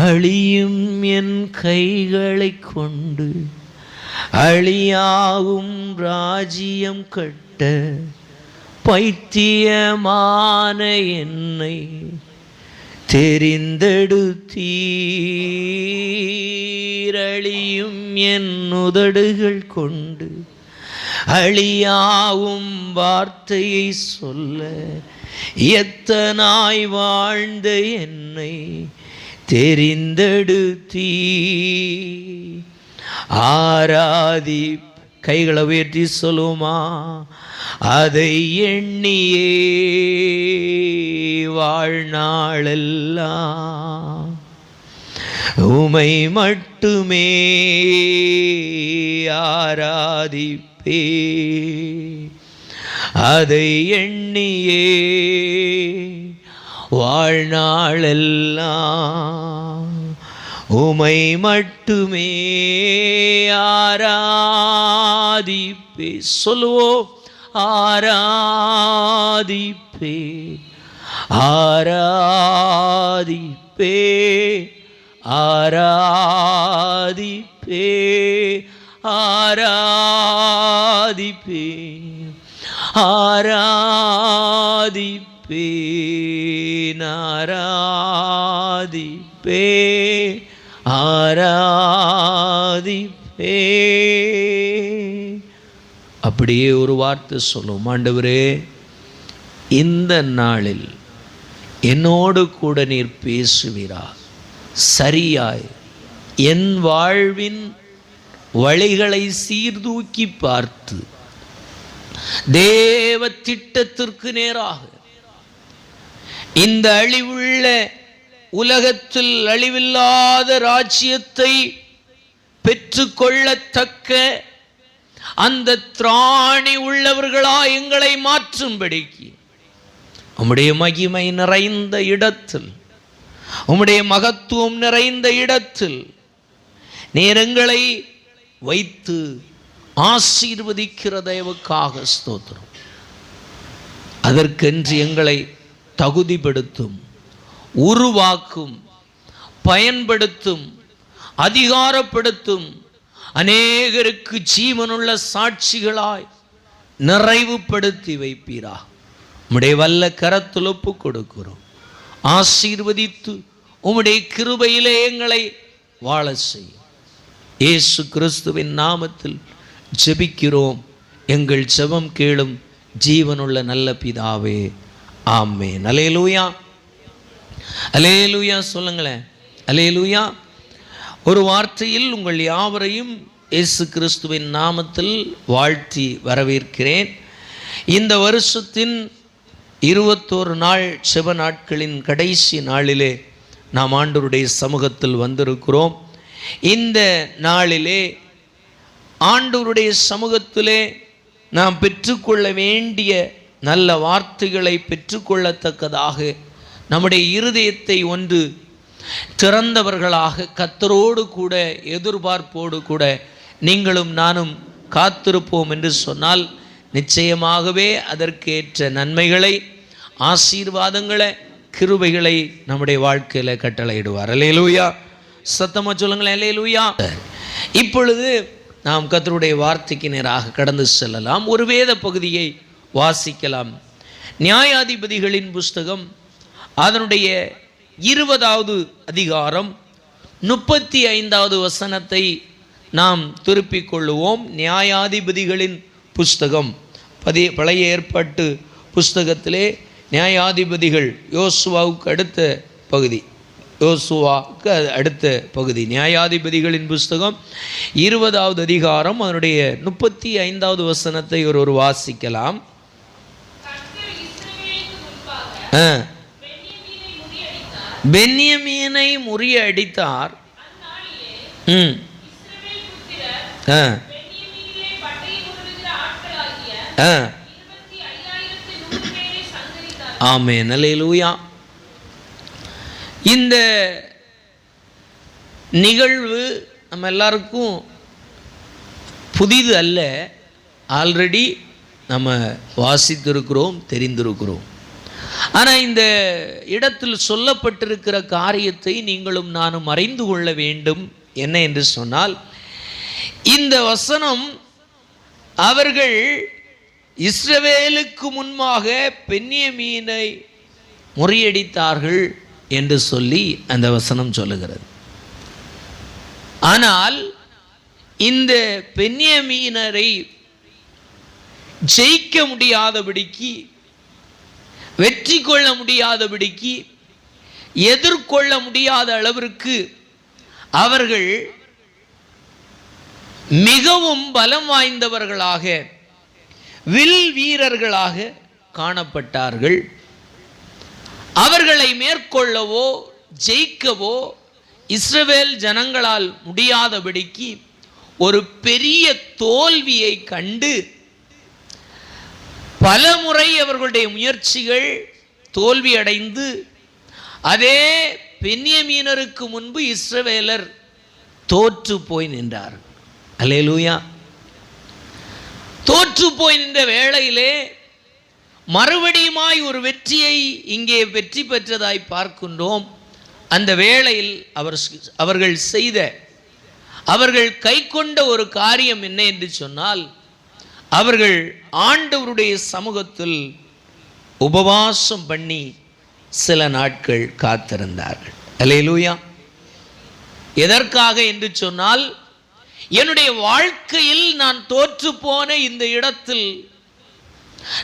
அழியும் என் கைகளை கொண்டு அழியாகும் ராஜ்யம் கட்ட பைத்தியமான என்னை தெரிந்தெடுத்தீர். அழியும் என் உதடுகள் கொண்டு அழியாவும் வார்த்தையை சொல்ல எத்தனாய் வாழ்ந்த என்னை தெரிந்தெடுத்தீர். ஆராதி கைகளை உயர்த்தி சொல்லுமா, அதை எண்ணியே வாழ்நாளெல்லாம் உமை மட்டுமே ஆராதிப்பே. அதை எண்ணியே வாழ்நாளெல்லாம் உமை மட்டுமே ஆராதிப்பே. சொல்லுவோம், ஆராதிப்பே ஆராதிப்பே ஆராதிப்பே ஆராதிப்பே ஆராதிப்பே ஆராதிப்பே ஆராதிப்பே. அப்படியே ஒரு வார்த்தை சொல்லும், ஆண்டவரே இந்த நாளில் என்னோடு கூட நீர் பேசுவீரா, சரியாய் என் வாழ்வின் வழிகளை சீர்தூக்கி பார்த்து தேவ திட்டத்திற்கு நேராக இந்த அழிவுள்ள உலகத்தில் அழிவில்லாத ராஜ்யத்தை பெற்றுக்கொள்ளத்தக்க அந்த திராணி உள்ளவர்களா எங்களை மாற்றும்படிக்கு உம்முடைய மகிமை நிறைந்த இடத்தில், உம்முடைய மகத்துவம் நிறைந்த இடத்தில் நீர் எங்களை வைத்து ஆசீர்வதிக்கிற தயவுக்காக ஸ்தோத்திரம். அதற்கென்று எங்களை தகுதிப்படுத்தும், உருவாக்கும், பயன்படுத்தும், அதிகாரப்படுத்தும், அநேகருக்கு ஜீவனுள்ள சாட்சிகளாய் நிறைவுபடுத்தி வைப்பீரா. உம்முடைய வல்ல கரத்தில் ஒப்பு கொடுக்கிறோம். ஆசீர்வதித்து உம்முடைய கிருபையிலே எங்களை வாழ செய்யும். இயேசு கிறிஸ்துவின் நாமத்தில் ஜெபிக்கிறோம். எங்கள் ஜெபம் கேளும் ஜீவனுள்ள நல்ல பிதாவே, ஆமென். அல்லேலூயா, அல்லேலூயா சொல்லுங்களேன், அல்லேலூயா. ஒரு வார்த்தையில் உங்கள் யாவரையும் இயேசு கிறிஸ்துவின் நாமத்தில் வாழ்த்தி வரவேற்கிறேன். இந்த வருஷத்தின் 21 நாள் செப நாட்களின் கடைசி நாளிலே நாம் ஆண்டவருடைய சமூகத்தில் வந்திருக்கிறோம். இந்த நாளிலே ஆண்டவருடைய சமூகத்திலே நாம் பெற்றுக்கொள்ள வேண்டிய நல்ல வார்த்தைகளை பெற்றுக்கொள்ளத்தக்கதாக நம்முடைய இருதயத்தை ஒன்று திறந்தவர்களாக கர்த்தரோடு கூட எதிர்பார்ப்போடு கூட நீங்களும் நானும் காத்திருப்போம் என்று சொன்னால் நிச்சயமாகவே அதற்கேற்ற நன்மைகளை, ஆசீர்வாதங்களை, கிருபைகளை நம்முடைய வாழ்க்கையில் கட்டளையிடுவார். அல்லேலூயா, சத்தமாக சொல்லுங்களேன், அல்லேலூயா. இப்பொழுது நாம் கர்த்தருடைய வார்த்தைக்கு நேராக கடந்து செல்லலாம். ஒரு வேத பகுதியை வாசிக்கலாம். நியாயாதிபதிகளின் புஸ்தகம் அதனுடைய 20வது அதிகாரம் 35வது வசனத்தை நாம் திருப்பிக் கொள்ளுவோம். நியாயாதிபதிகளின் புஸ்தகம் பழைய ஏற்பாட்டு புஸ்தகத்திலே நியாயாதிபதிகள் யோசுவாவுக்கு அடுத்த பகுதி, யோசுவாவுக்கு அடுத்த பகுதி. நியாயாதிபதிகளின் புஸ்தகம் 20வது அதிகாரம் அதனுடைய 35வது வசனத்தை ஒரு வாசிக்கலாம். பென்யமீனை முறியடித்தார். ஆமென், அல்லேலூயா. இந்த நிகழ்வு நம்ம எல்லாருக்கும் புதிது அல்ல. ஆல்ரெடி நம்ம வாசித்திருக்கிறோம், தெரிந்திருக்கிறோம். ஆனால் இந்த இடத்தில் சொல்லப்பட்டிருக்கிற காரியத்தை நீங்களும் நானும் அறிந்து கொள்ள வேண்டும். என்ன என்று சொன்னால், இந்த வசனம் அவர்கள் இஸ்ரவேலுக்கு முன்பாக பென்யமீனை முறியடித்தார்கள் என்று சொல்லி அந்த வசனம் சொல்லுகிறது. ஆனால் இந்த பென்யமீனரை ஜெயிக்க முடியாதபடிக்கு, வெற்றி கொள்ள முடியாதபடிக்கு, எதிர்கொள்ள முடியாத அளவிற்கு அவர்கள் மிகவும் பலம் வாய்ந்தவர்களாக, வில் வீரர்களாக காணப்பட்டார்கள். அவர்களை மேற்கொள்ளவோ ஜெயிக்கவோ இஸ்ரவேல் ஜனங்களால் முடியாதபடிக்கு ஒரு பெரிய தோல்வியை கண்டு பல முறை அவர்களுடைய முயற்சிகள் தோல்வி அடைந்து, அதே பென்யமீனருக்கு முன்பு இஸ்ரவேலர் தோற்று போய் நின்றார். அல்லேலூயா. தோற்று போய் நின்ற வேளையிலே மறுபடியுமாய் ஒரு வெற்றியை இங்கே வெற்றி பெற்றதாய் பார்க்கின்றோம். அந்த வேளையில் அவர்கள் கை கொண்ட ஒரு காரியம் என்ன என்று சொன்னால், அவர்கள் ஆண்டவருடைய சமூகத்தில் உபவாசம் பண்ணி சில நாட்கள் காத்திருந்தார்கள். அல்லேலூயா. எதற்காக என்று சொன்னால், என்னுடைய வாழ்க்கையில் நான் தோற்று போன இந்த இடத்தில்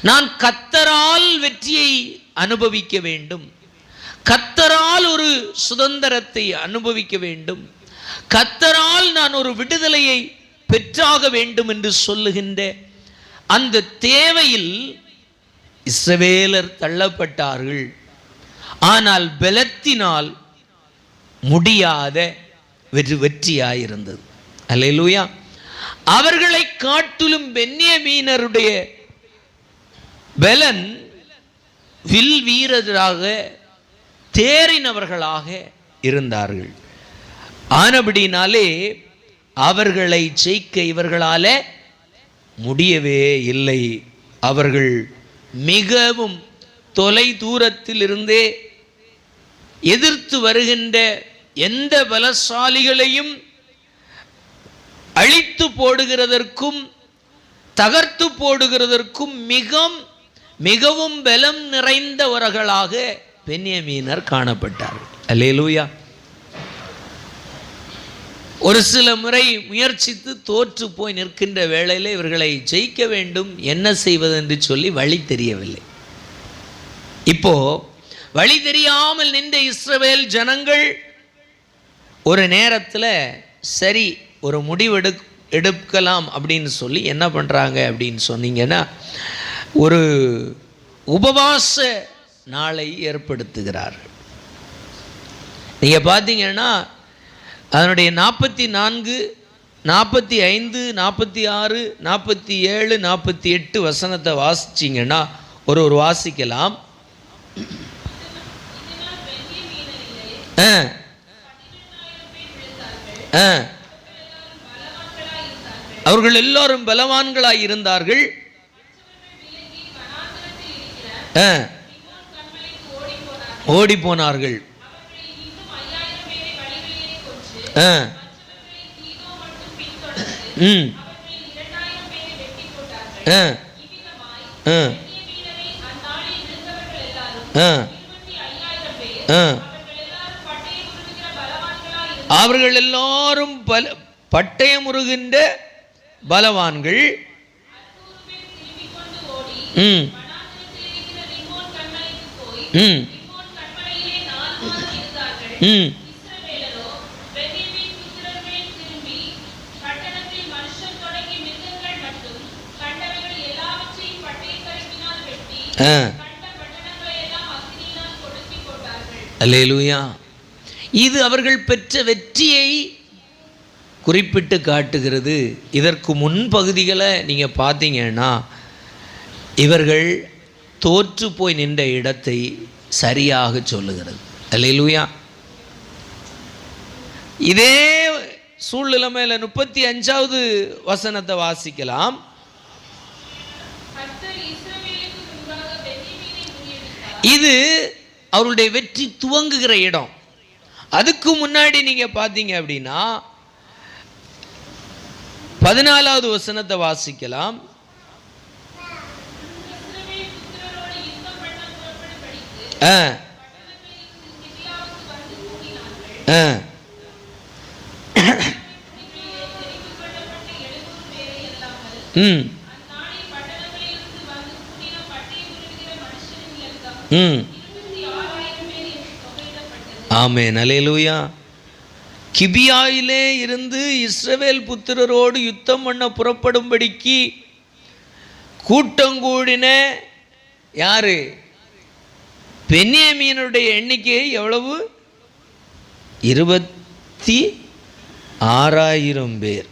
நான் கர்த்தரால் வெற்றியை அனுபவிக்க வேண்டும், கர்த்தரால் ஒரு சுதந்திரத்தை அனுபவிக்க வேண்டும், கர்த்தரால் நான் ஒரு விடுதலையை பெற்றாக வேண்டும் என்று சொல்லுகின்ற அந்த தேவையில் இஸ்ரவேலர் தள்ளப்பட்டார்கள். ஆனால் பலத்தினால் முடியாத வெற்றியாயிருந்தது. அல்லேலூயா. அவர்களை காட்டிலும் பென்யமீனருடைய பலன் வில் வீரராக தேறினவர்களாக இருந்தார்கள். ஆனபடினாலே அவர்களை ஜெயிக்க இவர்களால முடியவே இல்லை. அவர்கள் மிகவும் தொலை தூரத்தில் இருந்தே எதிர்த்து வருகின்ற எந்த பலசாலிகளையும் அழித்து போடுகிறதற்கும் தகர்த்து போடுகிறதற்கும் மிகவும் பலம் நிறைந்தவர்களாக பென்யமீனர் காணப்பட்டார்கள். அல்லேலூயா. ஒரு சில முறை முயற்சித்து தோற்று போய் நிற்கின்ற வேளையில் இவர்களை ஜெயிக்க வேண்டும், என்ன செய்வது என்று சொல்லி வழி தெரியவில்லை. இப்போ வழி தெரியாமல் நின்ற இஸ்ரவேல் ஜனங்கள் ஒரு நேரத்தில் சரி ஒரு முடிவு எடுக்கலாம் அப்படின்னு சொல்லி என்ன பண்ணுறாங்க அப்படின்னு சொன்னீங்கன்னா, ஒரு உபவாச நாளை ஏற்படுத்துகிறார்கள். நீங்கள் பார்த்தீங்கன்னா அதனுடைய 44, 45, 46, 47, 48 வசனத்தை வாசிச்சிங்கன்னா ஒரு வாசிக்கலாம். அவர்கள் எல்லாரும் பலவான்களாய் இருந்தார்கள். ஓடி போனார்கள். அவர்கள் எல்லாரும் பட்டயமுறுகின்ற பலவான்கள். அல்லேலூயா. இது அவர்கள் பெற்ற வெற்றியை குறிப்பிட்டு காட்டுகிறது. இதற்கு முன்பகுதிகளை நீங்கள் பார்த்தீங்கன்னா இவர்கள் தோற்று போய் நின்ற இடத்தை சரியாக சொல்லுகிறது. அல்லேலூயா. இதே சூழ்நிலைமையில 35வது வசனத்தை வாசிக்கலாம். இது அவருடைய வெற்றி துவங்குகிற இடம். அதுக்கு முன்னாடி நீங்க பார்த்தீங்க அப்படின்னா 14வது வசனத்தை வாசிக்கலாம். ஆமென், அல்லேலூயா. கிபியாயிலே இருந்து இஸ்ரவேல் புத்திரரோடு யுத்தம் பண்ண புறப்படும்படிக்கு கூட்டம் கூடின யாரு? பென்யமீனுடைய எண்ணிக்கை எவ்வளவு? 26,000 பேர்.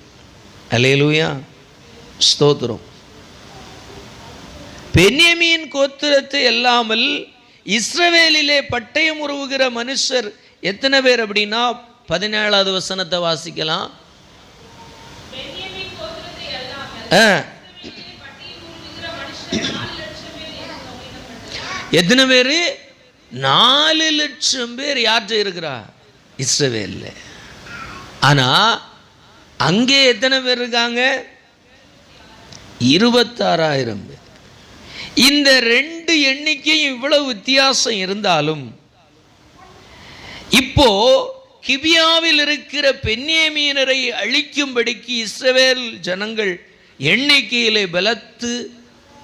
அல்லேலூயா, ஸ்தோத்திரம். பென்யமீன் கோத்திரத்தை அல்லாமல் இஸ்ரவேலிலே பட்டயம் உருவுகிற மனுஷர் எத்தனை பேர் அப்படின்னா 17வது வசனத்தை வாசிக்கலாம். எத்தனை பேர்? 4 லட்சம் பேர். யார்கிட்ட இருக்கிறா? இஸ்ரவேல்ல. ஆனா அங்கே எத்தனை பேர் இருக்காங்க? 26,000 பேர். இந்த ரெண்டு எண்ணிக்கையும் இவ்வளவு வித்தியாசம் இருந்தாலும் இப்போ கிபியாவில் இருக்கிற பென்யமீனரை அழிக்கும்படிக்கு இஸ்ரவேல் ஜனங்கள் எண்ணிக்கையிலே பலத்து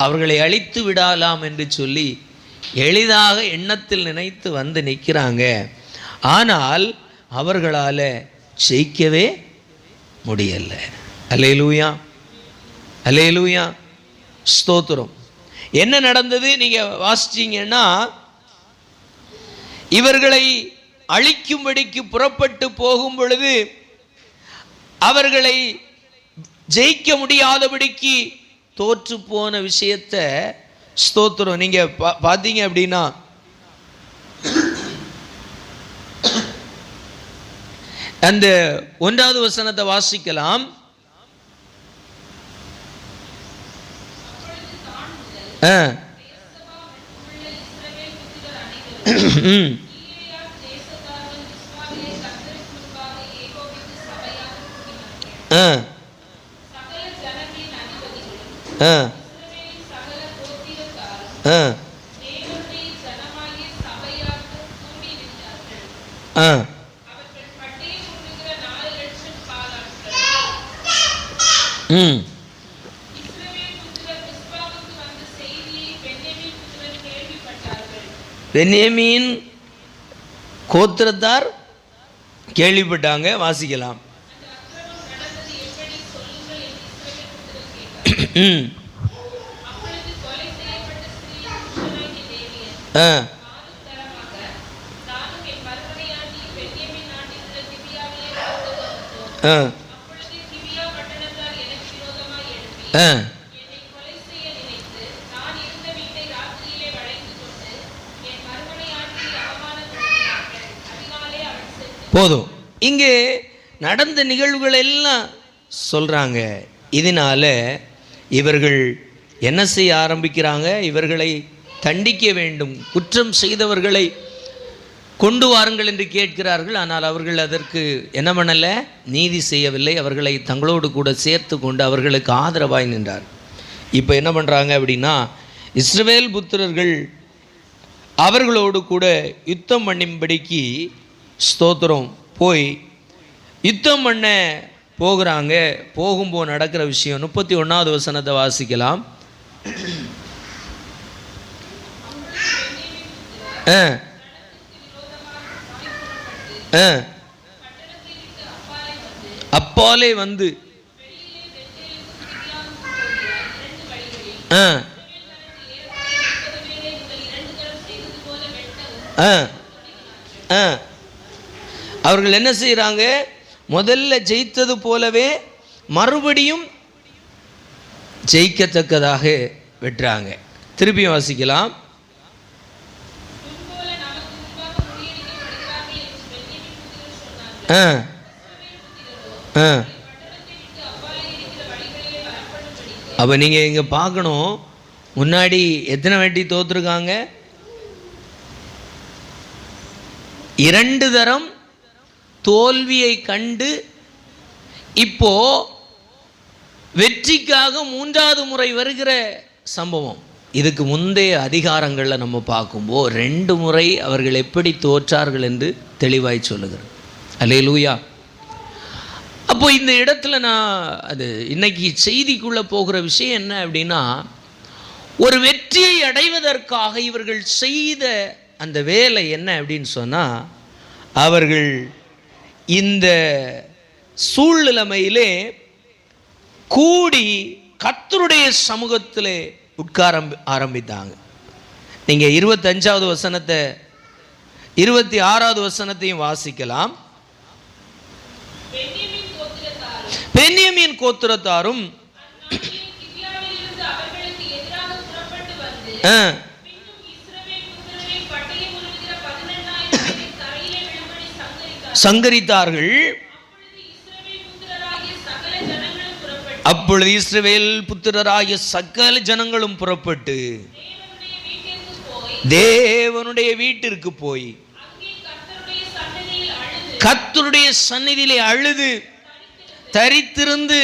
அவர்களை அழித்து விடலாம் என்று சொல்லி எளிதாக எண்ணத்தில் நினைத்து வந்து நிற்கிறாங்க. ஆனால் அவர்களால் ஜெயிக்கவே முடியல. அல்லேலூயா, அல்லேலூயா, ஸ்தோத்திரம். என்ன நடந்தது நீங்க வாசிச்சீங்கன்னா, இவர்களை அழிக்கும்படிக்கு புறப்பட்டு போகும் பொழுது அவர்களை ஜெயிக்க முடியாதபடிக்கு தோற்று போன விஷயத்தை, ஸ்தோத்திரம், நீங்க பார்த்தீங்க அப்படின்னா அந்த 1வது வசனத்தை வாசிக்கலாம். பென்யமீன் கோத்திரத்தார் கேள்விப்பட்டாங்க. வாசிக்கலாம். போதும். இங்கே நடந்த நிகழ்வுகள் எல்லாம் சொல்றாங்க. இதனால இவர்கள் என்ன செய்ய ஆரம்பிக்கிறாங்க? இவர்களை தண்டிக்க வேண்டும், குற்றம் செய்தவர்களை கொண்டு வாருங்கள் என்று கேட்கிறார்கள். ஆனால் அவர்கள் அதற்கு என்ன பண்ணல? நீதி செய்யவில்லை. அவர்களை தங்களோடு கூட சேர்த்து கொண்டு அவர்களுக்கு ஆதரவாய் நின்றார். இப்போ என்ன பண்ணுறாங்க அப்படின்னா, இஸ்ரவேல் புத்திரர்கள் அவர்களோடு கூட யுத்தம் பண்ணும்படிக்கு, ஸ்தோத்திரம், போய் யுத்தம் பண்ண போகிறாங்க. போகும்போது நடக்கிற விஷயம் 31வது வசனத்தை வாசிக்கலாம். அப்பாலே வந்து அவர்கள் என்ன செய்யறாங்க? முதல்ல ஜெயித்தது போலவே மறுபடியும் ஜெயிக்கத்தக்கதாக வெட்டுறாங்க. திருப்பி வாசிக்கலாம். அப்ப நீங்க இங்க பார்க்கணும், முன்னாடி எத்தனை வாட்டி தோத்துருக்காங்க? 2 தரம் தோல்வியை கண்டு இப்போ வெற்றிக்காக 3வது முறை வருகிற சம்பவம். இதுக்கு முந்தைய அதிகாரங்களில் நம்ம பார்க்கும்போது 2 முறை அவர்கள் எப்படி தோற்றார்கள் என்று தெளிவாய் சொல்லுகிறேன். அல்லேலூயா. அப்போ இந்த இடத்துல நான் அது இன்னைக்கு செய்திக்குள்ளே போகிற விஷயம் என்ன அப்படின்னா, ஒரு வெற்றியை அடைவதற்காக இவர்கள் செய்த அந்த வேலை என்ன அப்படின்னு சொன்னால், அவர்கள் இந்த சூழ்நிலைமையிலே கூடி கர்த்தருடைய சமூகத்திலே உட்கார ஆரம்பித்தாங்க. நீங்கள் 25வது வசனத்தை 26வது வசனத்தையும் வாசிக்கலாம். பென்யமீன் கோத்திரத்தாரும் சங்கரித்தார்கள். அப்பொழுது இஸ்ரவேல் புத்திரராகிய சகல ஜனங்களும் புறப்பட்டு தேவனுடைய வீட்டிற்கு போய் கர்த்தருடைய சந்நிதியிலே அழுது தரித்திருந்து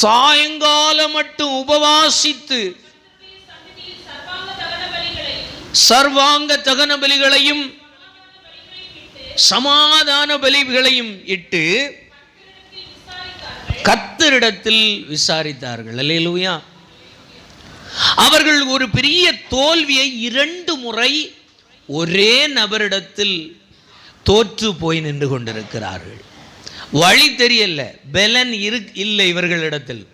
சாயங்காலம் மட்டும் உபவாசித்து சர்வாங்க தகன பலிகளையும் சமாதான பலிகளையும் இட்டு கர்த்தரிடத்தில் விசாரித்தார்கள். அல்லேலூயா. அவர்கள் ஒரு பெரிய தோல்வியை 2 முறை ஒரே நபரிடத்தில் தோற்று போய் நின்று கொண்டிருக்கிறார்கள். வழி தெரியல, பலன் இல்லை இவர்களிடத்தில்.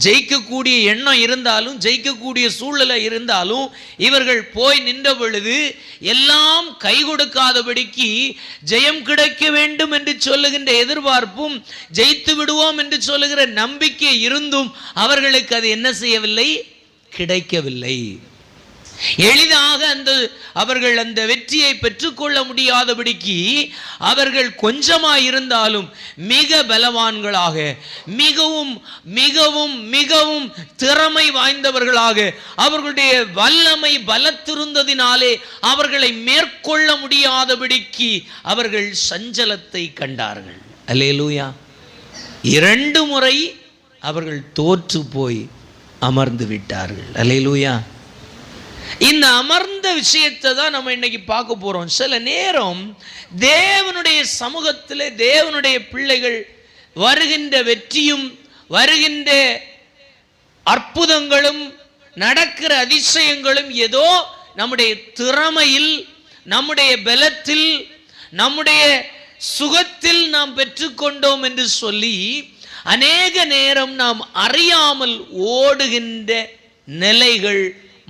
ஜெயிக்கக்கூடிய எண்ணம் இருந்தாலும் ஜெயிக்கக்கூடிய சூழ்நிலை இருந்தாலும் இவர்கள் போய் நின்ற பொழுது எல்லாம் கை கொடுக்காதபடிக்கு ஜெயம் கிடைக்க வேண்டும் என்று சொல்லுகின்ற எதிர்பார்ப்பும் ஜெயித்து விடுவோம் என்று சொல்லுகிற நம்பிக்கை இருந்தும் அவர்களுக்கு அது என்ன செய்யவில்லை, கிடைக்கவில்லை. எளிதாக அவர்கள் அந்த வெற்றியை பெற்றுக்கொள்ள முடியாதபடிக்கு அவர்கள் கொஞ்சமாய் இருந்தாலும் மிக பலவான்களாக, மிகவும் மிகவும் மிகவும் திறமை வாய்ந்தவர்களாக, அவர்களுடைய வல்லமை பலத்திருந்ததினாலே அவர்களை மேற்கொள்ள முடியாதபடிக்கு அவர்கள் சஞ்சலத்தை கண்டார்கள். அல்லேலூயா. 2 முறை அவர்கள் தோற்று போய் அமர்ந்து விட்டார்கள். அல்லேலூயா. இந்த அமர்ந்த விஷயத்தை தான் நம்ம இன்னைக்கு பார்க்க போறோம். சில நேரம் தேவனுடைய சமூகத்தில் தேவனுடைய பிள்ளைகள் வருகின்ற வெற்றியும் வருகின்ற அற்புதங்களும் நடக்கிற அதிசயங்களும் ஏதோ நம்முடைய திறமையில், நம்முடைய பலத்தில், நம்முடைய சுகத்தில் நாம் பெற்றுக்கொண்டோம் என்று சொல்லி அநேக நேரம் நாம் அறியாமல் ஓடுகின்ற நிலைகள்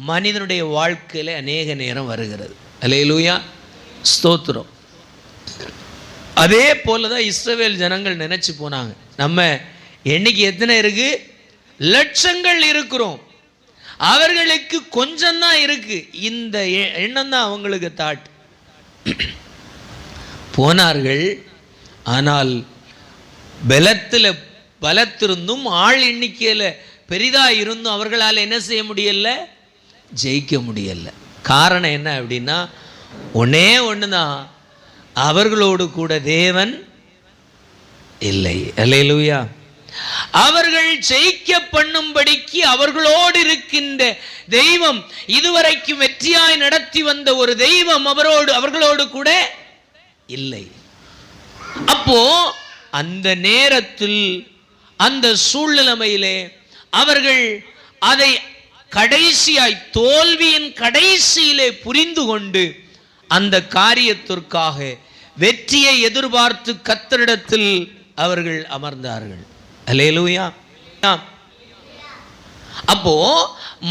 மனிதனுடைய வாழ்க்கையில் அநேக நேரம் வருகிறது. அல்லேலூயா, ஸ்தோத்திரம். அதே போல தான் இஸ்ரவேல் ஜனங்கள் நினைச்சு போனாங்க, நம்ம எண்ணிக்கை எத்தனை இருக்கு, லட்சங்கள் இருக்கிறோம், அவர்களுக்கு கொஞ்சம் தான் இருக்கு. இந்த எண்ணம் தான் அவங்களுக்கு தாட். போனார்கள். ஆனால் பலத்திருந்தும் ஆள் எண்ணிக்கையில் பெரிதாக இருந்தும் அவர்களால் என்ன செய்ய முடியல, ஜெயிக்க முடியல. காரணம் என்ன அப்படின்னா, ஒன்னே ஒன்று தான், அவர்களோடு கூட தேவன் இல்லை. அல்லேலூயா. அவர்கள் ஜெயிக்க பண்ணும்படிக்கு அவர்களோடு இருக்கின்ற தெய்வம், இதுவரைக்கும் வெற்றியாய் நடத்தி வந்த ஒரு தெய்வம் அவர்களோடு கூட இல்லை. அப்போ அந்த நேரத்தில் அந்த சூழ்நிலைமையிலே அவர்கள் அதை கடைசியாய் தோல்வியின் கடைசியிலே புரிந்து கொண்டு அந்த காரியத்திற்காக வெற்றியை எதிர்பார்த்து கர்த்தரிடத்தில் அவர்கள் அமர்ந்தார்கள். அல்லேலூயா. அப்போ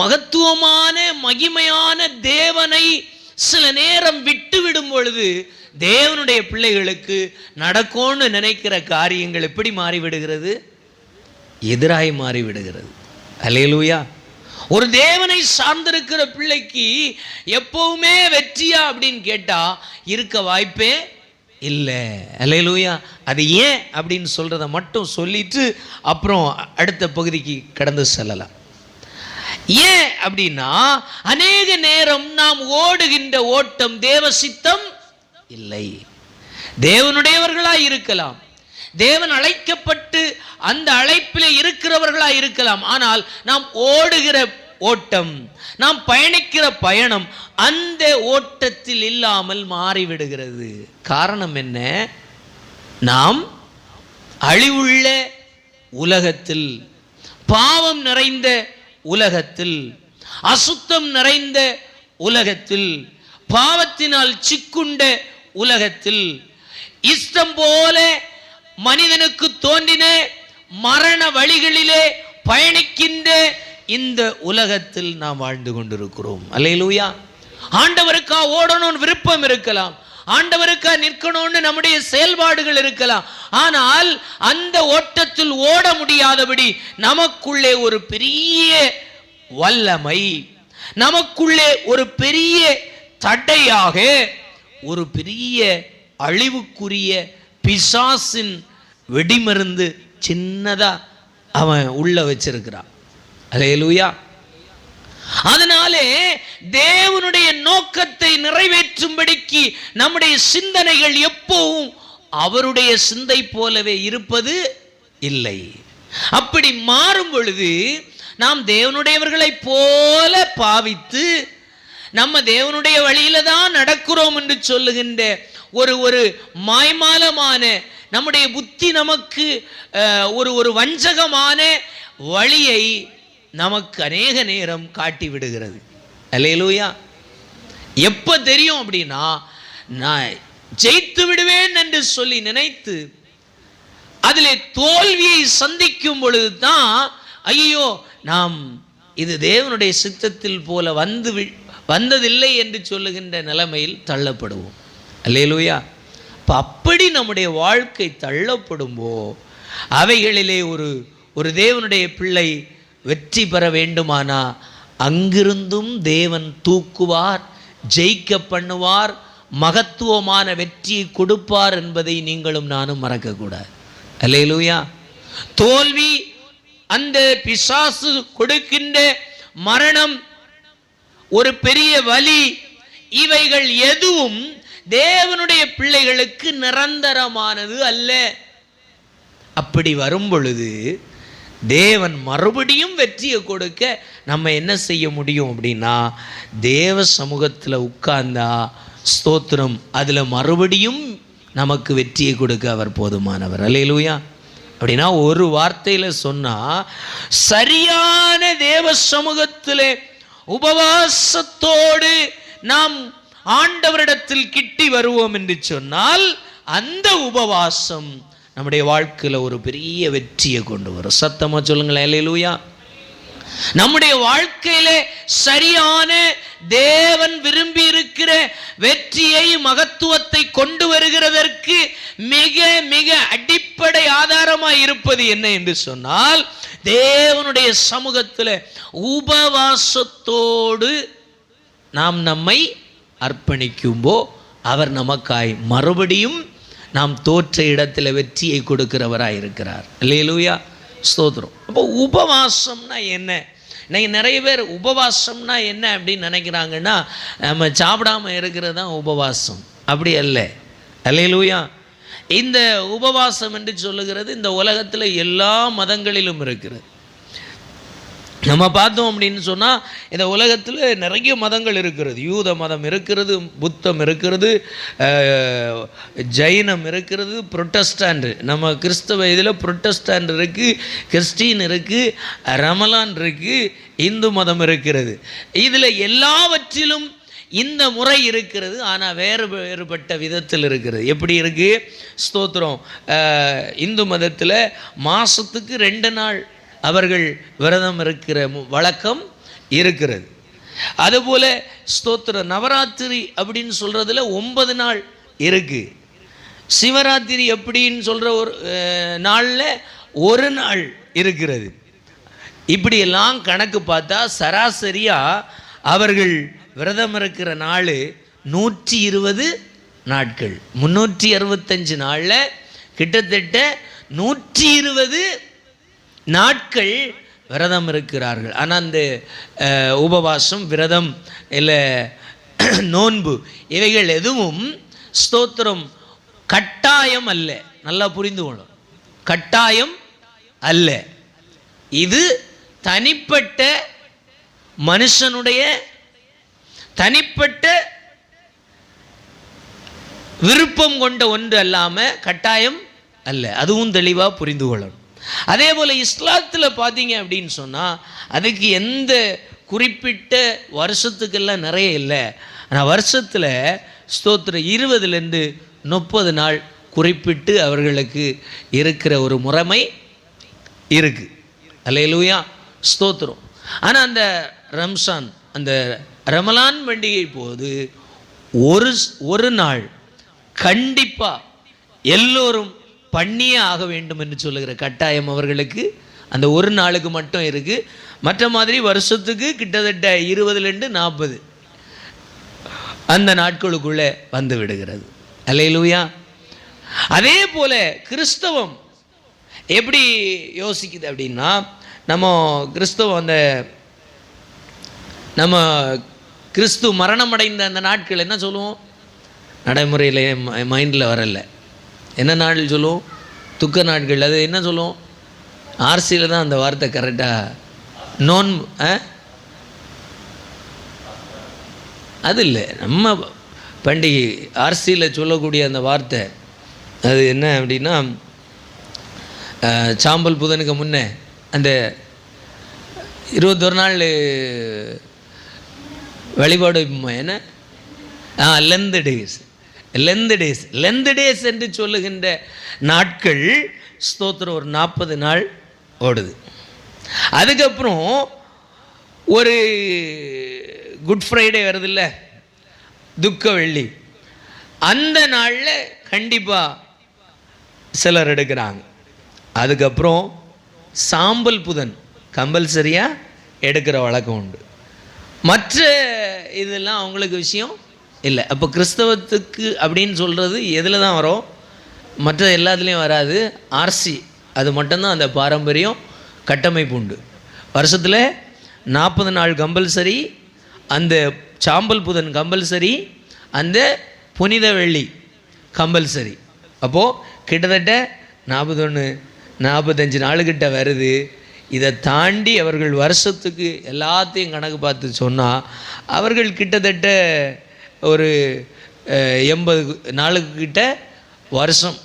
மகத்துவமான மகிமையான தேவனை சில நேரம் விட்டு விடும் பொழுது தேவனுடைய பிள்ளைகளுக்கு நடக்கும்னு நினைக்கிற காரியங்கள் எப்படி மாறிவிடுகிறது, எதிராய் மாறிவிடுகிறது. அல்லேலூயா. ஒரு தேவனை சார்ந்திருக்கிற பிள்ளைக்கு எப்பவுமே வெற்றியா அப்படின்னு கேட்டா இருக்க வாய்ப்பே இல்லை. அல்லேலூயா. அது ஏன் அப்படின்னு சொல்றத மட்டும் சொல்லிட்டு அப்புறம் அடுத்த பகுதிக்கு கடந்து செல்லலாம். ஏன் அப்படின்னா, அநேக நேரம் நாம் ஓடுகின்ற ஓட்டம் தேவ சித்தம் இல்லை. தேவனுடையவர்களாய் இருக்கலாம், தேவன் அழைக்கப்பட்டு அந்த அழைப்பில் இருக்கிறவர்களாய் இருக்கலாம். ஆனால் நாம் ஓடுகிற ஓட்டம், நாம் பயணிக்கிற பயணம் அந்த ஓட்டத்தில் இல்லாமல் மாறிவிடுகிறது. காரணம் என்ன? நாம் அழிவுள்ள உலகத்தில், பாவம் நிறைந்த உலகத்தில், அசுத்தம் நிறைந்த உலகத்தில், பாவத்தினால் சிக்குண்ட உலகத்தில், இஷ்டம் போல மனிதனுக்கு தோன்றின மரண வழிகளிலே பயணிக்கின்ற இந்த உலகத்தில் நாம் வாழ்ந்து கொண்டிருக்கிறோம். அல்லேலூயா. ஆண்டவருக்கா ஓடணும்னு விருப்பம் இருக்கலாம், ஆண்டவருக்கா நிற்கணும்னு நம்முடைய செயல்பாடுகள் இருக்கலாம். ஆனால் அந்த ஓட்டத்தில் ஓட முடியாதபடி நமக்குள்ளே ஒரு பெரிய வல்லமை, நமக்குள்ளே ஒரு பெரிய தடையாக ஒரு பெரிய அழிவுக்குரிய பிசாசின் வெடிமருந்து சின்னதா அவன் உள்ள வச்சிருக்கிறான். அல்லேலூயா. அதனாலே தேவனுடைய நோக்கத்தை நிறைவேற்றும்படிக்கு நம்முடைய சிந்தனைகள் எப்பவும் அவருடைய சிந்தை போலவே இருப்பது இல்லை. அப்படி மாறும் பொழுது நாம் தேவனுடையவர்களை போல பாவித்து நம்ம தேவனுடைய வழியில தான் நடக்கிறோம் என்று சொல்லுகின்ற ஒரு மாய்மாலமான நம்முடைய புத்தி நமக்கு ஒரு வஞ்சகமான வழியை நமக்கு அநேக நேரம் காட்டி விடுகிறது. அல்லேலூயா. எப்ப தெரியும் அப்படின்னா, நான் ஜெயித்து விடுவேன் என்று சொல்லி நினைத்து அதிலே தோல்வியை சந்திக்கும் பொழுது தான் ஐயோ நாம் இது தேவனுடைய சித்தத்தில் போல வந்ததில்லை என்று சொல்லுகின்ற நிலைமையில் தள்ளப்படுவோம். அல்லேலூயா. அப்படி நம்முடைய வாழ்க்கை தள்ளப்படும்போ அவைகளிலே ஒரு தேவனுடைய பிள்ளை வெற்றி பெற வேண்டுமானா அங்கிருந்தும் தேவன் தூக்குவார், ஜெயிக்க பண்ணுவார், மகத்துவமான வெற்றியை கொடுப்பார் என்பதை நீங்களும் நானும் மறக்கக்கூடாது. அல்லேலூயா. தோல்வி, அந்த பிசாசு கொடுக்கின்ற மரணம், ஒரு பெரிய வலி, இவைகள் எதுவும் தேவனுடைய பிள்ளைகளுக்கு நிரந்தரமானது அல்ல. அப்படி வரும் பொழுது தேவன் மறுபடியும் வெற்றியை கொடுக்க நம்ம என்ன செய்ய முடியும் அப்படின்னா, தேவ சமூகத்தில் உட்கார்ந்தா ஸ்தோத்திரம், அதில் மறுபடியும் நமக்கு வெற்றியை கொடுக்க அவர் போதுமானவர். அல்லேலூயா. அப்படின்னா ஒரு வார்த்தையில் சொன்னால், சரியான தேவ சமூகத்தில் உபவாசத்தோடு நாம் ஆண்டவரிடத்தில் கிட்டி வருவோம் என்று சொன்னால் அந்த உபவாசம் நம்முடைய வாழ்க்கையில் ஒரு பெரிய வெற்றியை கொண்டு வரும். சத்தமா சொல்லுங்களேன். அல்லேலூயா. நம்முடைய வாழ்க்கையில சரியான தேவன் விரும்பி இருக்கிற வெற்றியை, மகத்துவத்தை கொண்டு வருகிறதற்கு மிக மிக அடிப்படை ஆதாரமாய் இருப்பது என்ன என்று சொன்னால், தேவனுடைய சமூகத்தில் உபவாசத்தோடு நாம் நம்மை அர்ப்பணிக்கும்போ அவர் நமக்காய் மறுபடியும் நாம் தோற்ற இடத்துல வெற்றியை கொடுக்கிறவராய் இருக்கிறார். அல்லேலூயா. ஸ்தோத்திரம். அப்போ உபவாசம்னா என்ன? இன்னைக்கு நிறைய பேர் உபவாசம்னா என்ன அப்படின்னு நினைக்கிறாங்கன்னா, நம்ம சாப்பிடாம இருக்கிறது தான் உபவாசம். அப்படி அல்ல. அல்லேலூயா. இந்த உபவாசம் என்று சொல்லுகிறது இந்த உலகத்தில் எல்லா மதங்களிலும் இருக்கிறது. நம்ம பார்த்தோம் அப்படின்னு சொன்னால் இந்த உலகத்தில் நிறைய மதங்கள் இருக்கிறது. யூத மதம் இருக்கிறது, புத்தம் இருக்கிறது, ஜைனம் இருக்கிறது, புரொட்டஸ்டாண்ட், நம்ம கிறிஸ்தவ இதில் புரொட்டஸ்டாண்ட் இருக்குது, கிறிஸ்டின் இருக்குது, ரமலான் இருக்குது, இந்து மதம் இருக்கிறது. இதில் எல்லாவற்றிலும் இந்த முறை இருக்கிறது. ஆனால் வேறுபட்ட விதத்தில் இருக்கிறது. எப்படி இருக்குது? ஸ்தோத்திரம். இந்து மதத்தில் மாதத்துக்கு 2 நாள் அவர்கள் விரதம் இருக்கிற வழக்கம் இருக்கிறது. அதுபோல் ஸ்தோத்திர நவராத்திரி அப்படின்னு சொல்கிறதுல 9 நாள் இருக்குது. சிவராத்திரி அப்படின்னு சொல்கிற ஒரு நாளில் 1 நாள் இருக்கிறது. இப்படியெல்லாம் கணக்கு பார்த்தா சராசரியாக அவர்கள் விரதம் இருக்கிற நாள் 120 நாட்கள். 365 நாளில் கிட்டத்தட்ட 120 நாட்கள் விரதம் இருக்கிறார்கள். ஆனால் அந்த உபவாசம், விரதம் இல்லை நோன்பு இவைகள் எதுவும் ஸ்தோத்திரம் கட்டாயம் அல்ல. நல்லா புரிந்து கொள்ளும், கட்டாயம் அல்ல. இது தனிப்பட்ட மனுஷனுடைய தனிப்பட்ட விருப்பம் கொண்ட ஒன்று அல்லாம கட்டாயம் அல்ல. அதுவும் தெளிவாக புரிந்து கொள்ளணும். அதே போல் இஸ்லாத்தில் பார்த்தீங்க அப்படின்னு சொன்னால் அதுக்கு எந்த குறிப்பிட்ட வருஷத்துக்கெல்லாம் நிறைய இல்லை. ஆனால் வருஷத்தில் ஸ்தோத்திரம் 20லேருந்து 30 நாள் குறிப்பிட்டு அவர்களுக்கு இருக்கிற ஒரு முறைமை இருக்குது. அல்லேலூயா, ஸ்தோத்திரம். ஆனால் அந்த ரம்சான், அந்த ரமலான் பண்டிகை போது ஒரு நாள் கண்டிப்பாக எல்லோரும் பண்ணியே ஆக வேண்டும் என்று சொல்லுகிற கட்டாயம் அவர்களுக்கு அந்த ஒரு நாளுக்கு மட்டும் இருக்குது. மற்ற மாதிரி வருஷத்துக்கு கிட்டத்தட்ட 20லேருந்து 40 அந்த நாட்களுக்குள்ளே வந்து விடுகிறது. அல்லேலூயா. அதே போல கிறிஸ்தவம் எப்படி யோசிக்குது அப்படின்னா, நம்ம கிறிஸ்தவம் அந்த நம்ம கிறிஸ்து மரணம் அடைந்த அந்த நாட்கள் என்ன சொல்லுவோம்? நடைமுறையில் மைண்டில் வரல. என்ன நாள் சொல்லுவோம்? துக்க நாட்கள். அது என்ன சொல்லுவோம்? ஆர்சியில் தான் அந்த வார்த்தை கரெக்டாக. அது இல்லை, நம்ம பண்டிகை ஆர்சியில் சொல்லக்கூடிய அந்த வார்த்தை அது என்ன அப்படின்னா, சாம்பல் புதனுக்கு முன்னே அந்த 21 நாள் வழிபாடு என்ன, லெந்த் டேஸ் என்று சொல்லுகின்ற நாட்கள் ஸ்தோத்திரம் ஒரு 40 நாள் ஓடுது. அதுக்கப்புறம் ஒரு குட் ஃப்ரைடே வருது இல்லை, துக்க வெள்ளி, அந்த நாளில் கண்டிப்பாக சிலர் எடுக்கிறாங்க. அதுக்கப்புறம் சாம்பல் புதன் கம்பல்சரியாக எடுக்கிற வழக்கம் உண்டு. மற்ற இதெல்லாம் அவங்களுக்கு விஷயம் இல்லை. அப்போ கிறிஸ்தவத்துக்கு அப்படின்னு சொல்கிறது எதில் தான் வரும்? மற்ற எல்லாத்துலேயும் வராது. ஆர்சி அது மட்டும்தான் அந்த பாரம்பரியம் கட்டமைப்பு உண்டு. வருஷத்தில் 40 நாள் கம்பல்சரி, அந்த சாம்பல் புதன் கம்பல்சரி, அந்த புனித வெள்ளி கம்பல்சரி. அப்போது கிட்டத்தட்ட 41-45 நாளுக்கிட்ட வருது. இதை தாண்டி அவர்கள் வருஷத்துக்கு எல்லாத்தையும் கணக்கு பார்த்து சொன்னால் அவர்கள் கிட்டத்தட்ட ஒரு 80 நாளுக்கிட்ட வருஷம்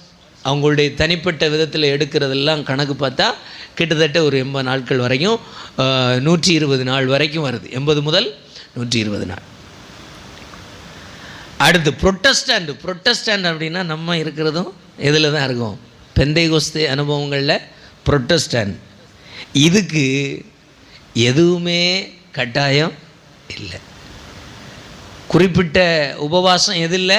அவங்களுடைய தனிப்பட்ட விதத்தில் எடுக்கிறதெல்லாம் கணக்கு பார்த்தா கிட்டத்தட்ட ஒரு 80 நாட்கள் வரைக்கும், 120 நாள் வரைக்கும் வருது. 80 முதல் 120 நாள். அடுத்து புரொட்டஸ்டாண்ட் அப்படின்னா நம்ம இருக்கிறதும் இதில் தான் இருக்கும். பெந்தைகோஸ்தே அனுபவங்களில் புரொட்டஸ்டாண்ட். இதுக்கு எதுவுமே கட்டாயம் இல்லை. குறிப்பிட்ட உபவாசம் எதில்?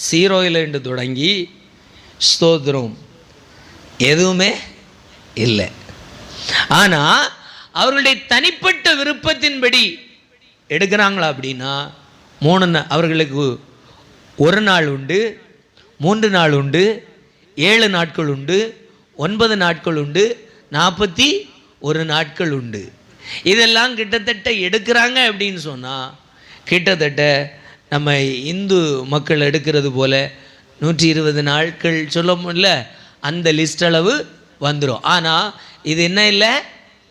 ஜீரோயிலிருந்து தொடங்கி ஸ்தோத்திரம் எதுவுமே இல்லை. ஆனால் அவர்களுடைய தனிப்பட்ட விருப்பத்தின்படி எடுக்கிறாங்களா அப்படின்னா 3 அவர்களுக்கு 1 நாள் உண்டு, 3 நாள் உண்டு, 7 நாட்கள் உண்டு, 9 நாட்கள் உண்டு, 41 நாட்கள் உண்டு. இதெல்லாம் கிட்டத்தட்ட எடுக்கிறாங்க அப்படின்னு சொன்னால் கிட்டத்தட்ட நம்ம இந்து மக்கள் எடுக்கிறது போல் 120 நாட்கள் சொல்ல முடியல, அந்த லிஸ்ட் அளவு வந்துடும். ஆனால் இது என்ன இல்லை,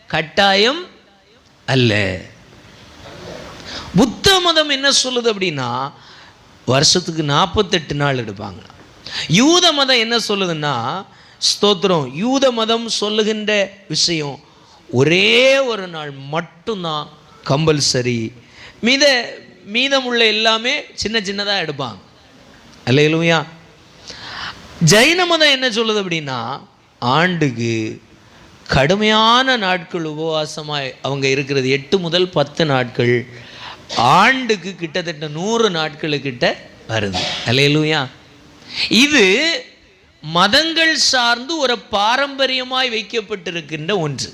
கட்டாயம் அல்ல. புத்த மதம் என்ன சொல்லுது அப்படின்னா வருஷத்துக்கு 48 நாள் எடுப்பாங்க. யூத மதம் என்ன சொல்லுதுன்னா, ஸ்தோத்திரம், யூத மதம் சொல்லுகின்ற விஷயம் ஒரே ஒரு நாள் மட்டும்தான் கம்பல்சரி. மீதமுள்ள எல்லாமே சின்ன சின்னதாக எடுப்பாங்க. அல்லேலூயா. ஜைன மதம் என்ன சொல்லுது அப்படின்னா ஆண்டுக்கு கடுமையான நாட்கள் உபவாசமாக அவங்க இருக்கிறது 8 முதல் 10 நாட்கள், ஆண்டுக்கு கிட்டத்தட்ட 100 நாட்களுக்கிட்ட வருது. அல்லேலூயா. இது மதங்கள் சார்ந்து ஒரு பாரம்பரியமாய் வைக்கப்பட்டிருக்கின்ற ஒன்று.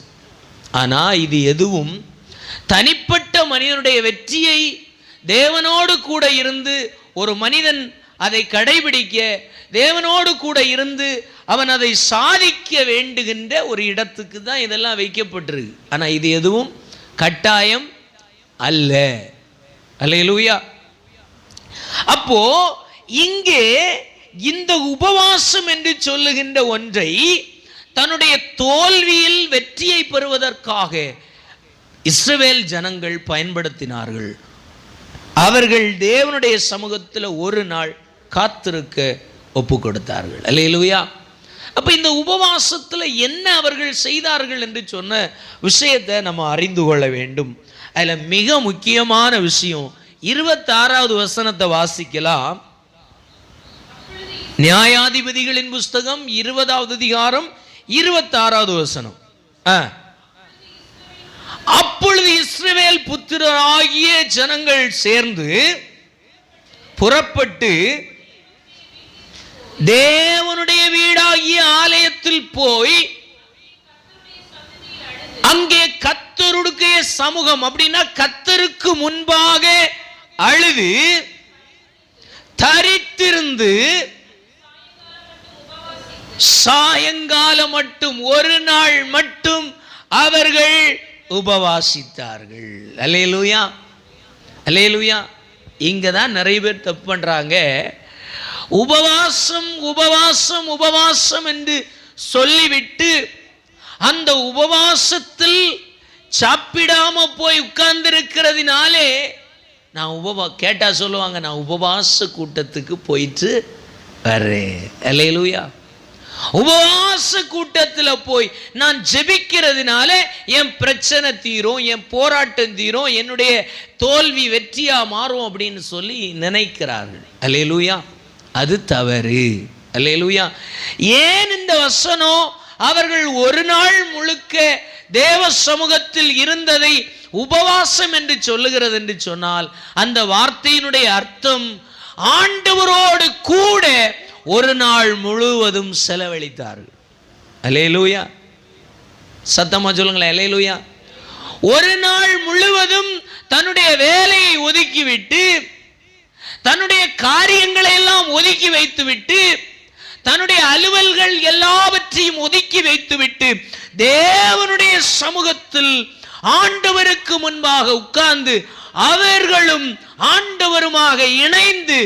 ஆனால் இது எதுவும் தனிப்பட்ட மனிதனுடைய வெற்றியை தேவனோடு கூட இருந்து ஒரு மனிதன் அதை கடைபிடிக்க, தேவனோடு கூட இருந்து அவன் அதை சாதிக்க வேண்டுகின்ற ஒரு இடத்துக்கு தான் இதெல்லாம் வைக்கப்பட்டிருக்கு. ஆனால் இது எதுவும் கட்டாயம் அல்ல. அல்லேலூயா. அப்போ இங்கே இந்த உபவாசம் என்று சொல்லுகின்ற ஒன்றை தன்னுடைய தோல்வியில் வெற்றியை பெறுவதற்காக இஸ்ரவேல் ஜனங்கள் பயன்படுத்தினார்கள். அவர்கள் தேவனுடைய சமூகத்தில் ஒரு நாள் காத்திருக்க ஒப்பு கொடுத்தார்கள். அல்லேலூயா. அப்ப இந்த உபவாசத்தில் என்ன அவர்கள் செய்தார்கள் என்று சொன்ன விஷயத்தை நம்ம அறிந்து கொள்ள வேண்டும். அதில் மிக முக்கியமான விஷயம் 26வது வசனத்தை வாசிக்கலாம். நியாயாதிபதிகளின் புஸ்தகம் 20வது அதிகாரம் 26வது வசனம். அப்பொழுது இஸ்ரவேல் புத்திரராகிய ஜனங்கள் சேர்ந்து புறப்பட்டு தேவனுடைய வீடாகிய ஆலயத்தில் போய் அங்கே கர்த்தருடைய சமூகம், அப்படின்னா கர்த்தருக்கு முன்பாக அழுது தரித்திருந்து சாயங்காலம் மட்டும், ஒரு நாள் மட்டும் அவர்கள் உபவாசித்தார்கள். அல்லேலூயா, அல்லேலூயா. இங்க தான் நிறைய பேர் தப்பு பண்றாங்க. உபவாசம் உபவாசம் உபவாசம் என்று சொல்லிவிட்டு அந்த உபவாசத்தில் சாப்பிடாம போய் உட்கார்ந்திருக்கிறதுனாலே நான் கேட்டா சொல்லுவாங்க, நான் உபவாச கூட்டத்துக்கு போயிட்டு வர்றேன். அல்லேலூயா. உபவாச கூட்டத்தில் போய் நான் ஜெபிக்கிறதுனால என் பிரச்சனை தீரும், என் போராட்டம் தீரும், என்னுடைய தோல்வி வெற்றியா மாறும் அப்படின்னு சொல்லி நினைக்கிறார்கள். அல்லேலூயா. அது தவறு. அல்லேலூயா. ஏன் இந்த வசனம் அவர்கள் ஒரு நாள் முழுக்க தேவ சமூகத்தில் இருந்ததை உபவாசம் என்று சொல்லுகிறது என்று சொன்னால், அந்த வார்த்தையினுடைய அர்த்தம் ஆண்டவரோடு கூட ஒரு நாள் முழுவதும் செலவழித்தார்கள். அல்லேலூயா. சத்தமா சொல்லுங்களேன். அல்லேலூயா. ஒரு நாள் முழுவதும் தன்னுடைய வேலையை ஒதுக்கிவிட்டு, தன்னுடைய காரியங்களை எல்லாம் ஒதுக்கி வைத்துவிட்டு, தன்னுடைய அலுவல்கள் எல்லாவற்றையும் ஒதுக்கி வைத்துவிட்டு தேவனுடைய சமூகத்தில் ஆண்டவருக்கு முன்பாக உட்கார்ந்து அவர்களும் ஆண்டவருமாக இணைந்து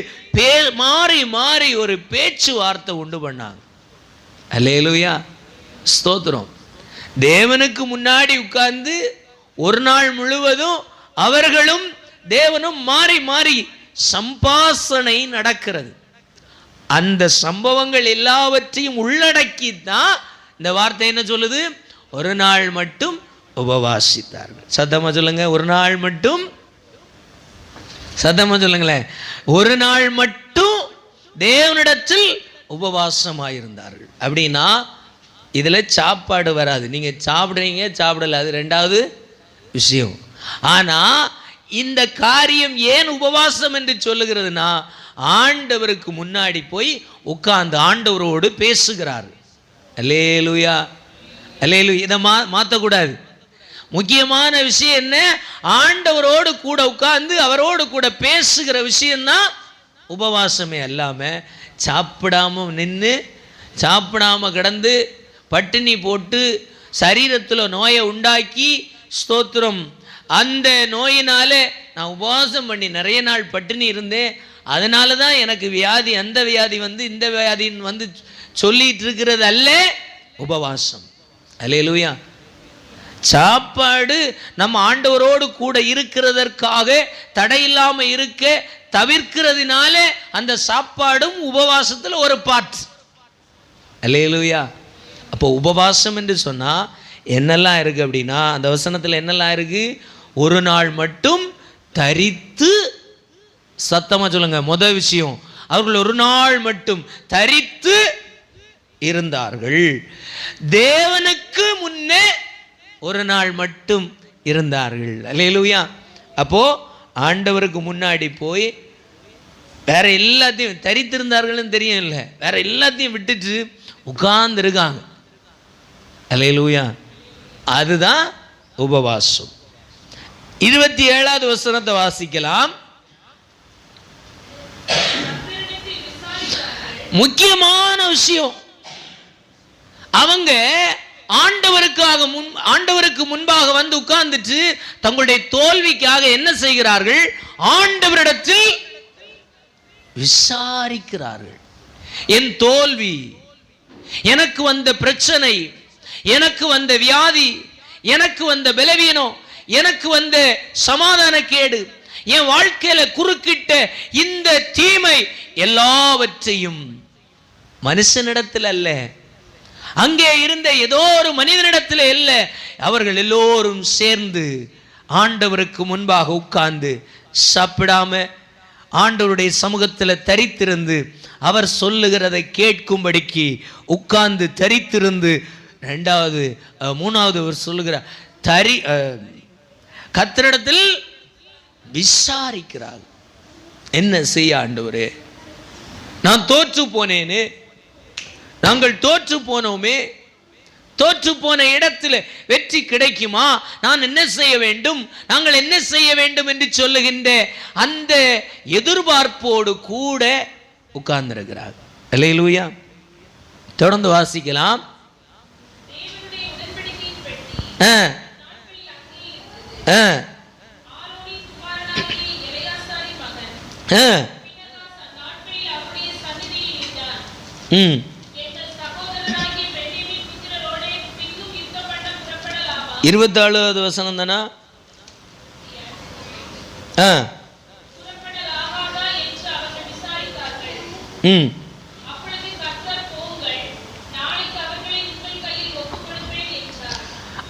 மாறி மாறி ஒரு பேச்சுவார்த்தை உண்டு பண்ணாங்க. அல்லேலூயா. ஸ்தோத்திரம். தேவனுக்கு முன்னாடி உட்கார்ந்து ஒரு நாள் முழுவதும் அவர்களும் தேவனும் மாறி மாறி சம்பாஷணை நடக்கிறது. அந்த சம்பவங்கள் எல்லாவற்றையும் உள்ளடக்கி தான் இந்த வார்த்தை என்ன சொல்லுது? ஒரு நாள் மட்டும் உபவாசித்தார்கள். சத்தமா சொல்லுங்க. ஒரு நாள் மட்டும். சத்தமா சொல்லுங்களேன். ஒரு நாள் மட்டும் தேவனிடத்தில் உபவாசமாயிருந்தார்கள். அப்படின்னா இதுல சாப்பாடு வராது. நீங்க சாப்பிடுறீங்க சாப்பிடல, அது ரெண்டாவது விஷயம். ஆனா இந்த காரியம் ஏன் உபவாசம் என்று சொல்லுகிறதுனா, ஆண்டவருக்கு முன்னாடி போய் உட்கார்ந்து ஆண்டவரோடு பேசுகிறார். அல்லேலூயா, அல்லேலூயா. இதை மாற்றக்கூடாது. முக்கியமான விஷயம் என்ன? ஆண்டவரோடு கூட உட்கார்ந்து அவரோடு கூட பேசுகிற விஷயம்தான் உபவாசமே. அல்லாம சாப்பிடாம நின்று சாப்பிடாம கிடந்து பட்டினி போட்டு சரீரத்தில் நோயை உண்டாக்கி, ஸ்தோத்திரம், அந்த நோயினால நான் உபவாசம் பண்ணி நிறைய நாள் பட்டினி இருந்தேன், அதனால தான் எனக்கு வியாதி, அந்த வியாதி வந்து இந்த வியாதின்னு வந்து சொல்லிட்டு இருக்கிறது அல்ல உபவாசம். அல்லேலூயா. சாப்பாடு நம்ம ஆண்டவரோடு கூட இருக்கிறதற்காக தடையில்லாம இருக்க தவிர்க்கிறதுனால அந்த சாப்பாடும் உபவாசத்தில் ஒரு பார்ட். அல்லேலூயா. அப்போ உபவாசம் என்று சொன்னா என்னெல்லாம் இருக்கு அப்படின்னா, அந்த வசனத்தில் என்னெல்லாம் இருக்கு? ஒரு நாள் மட்டும் தரித்து. சத்தமா சொல்லுங்க. முதல் விஷயம், அவர்கள் ஒரு நாள் மட்டும் தரித்து இருந்தார்கள். தேவனுக்கு முன்னே ஒரு நாள் மட்டும் இருந்தார்கள். அல்லேலூயா. அப்போ ஆண்டவருக்கு முன்னாடி போய் வேற எல்லாத்தையும் தரித்திருந்தார்கள் தெரியும் இல்லை, வேற எல்லாத்தையும் விட்டுட்டு உட்கார்ந்து இருக்காங்க. அல்லேலூயா. அதுதான் உபவாசம். 27வது வசனத்தை வாசிக்கலாம். முக்கியமான விஷயம். அவங்க ஆண்டவருக்கு முன்பாக வந்து உட்கார்ந்துட்டு தங்களுடைய தோல்விக்காக என்ன செய்கிறார்கள்? ஆண்டவரிடத்தில் விசாரிக்கிறார்கள். என் தோல்வி, எனக்கு வந்த பிரச்சனை, எனக்கு வந்த வியாதி, எனக்கு வந்த பலவீனம், எனக்கு வந்த சமாதான கேடு, என் வாழ்க்கையில குறுக்கிட்ட இந்த தீமை எல்லாவற்றையும் மனுஷனிடத்தில் அல்ல, அங்கே இருந்த ஏதோ ஒரு மனிதனிடத்தில் அல்ல, அவர்கள் எல்லோரும் சேர்ந்து ஆண்டவருக்கு முன்பாக உட்கார்ந்து சாப்பிடாம ஆண்டவருடைய சமூகத்தில் தரித்திருந்து அவர் சொல்லுகிறதை கேட்கும்படிக்கு உட்கார்ந்து தரித்திருந்து, மூணாவது அவர் சொல்லுகிறார், கர்த்தரிடத்தில் விசாரிக்கிறார். என்ன செய்ய ஆண்டவரே, நான் தோற்று போனேனே, நாங்கள் தோற்று போனோமே, தோற்று போன இடத்துல வெற்றி கிடைக்குமா, நான் என்ன செய்ய வேண்டும், நாங்கள் என்ன செய்ய வேண்டும் என்று சொல்லுகின்ற அந்த எதிர்பார்ப்போடு கூட உட்கார்ந்திருக்கிறார். அல்லேலூயா. தொடர்ந்து வாசிக்கலாம். இருபத்தாழாவது வசனம் தானா?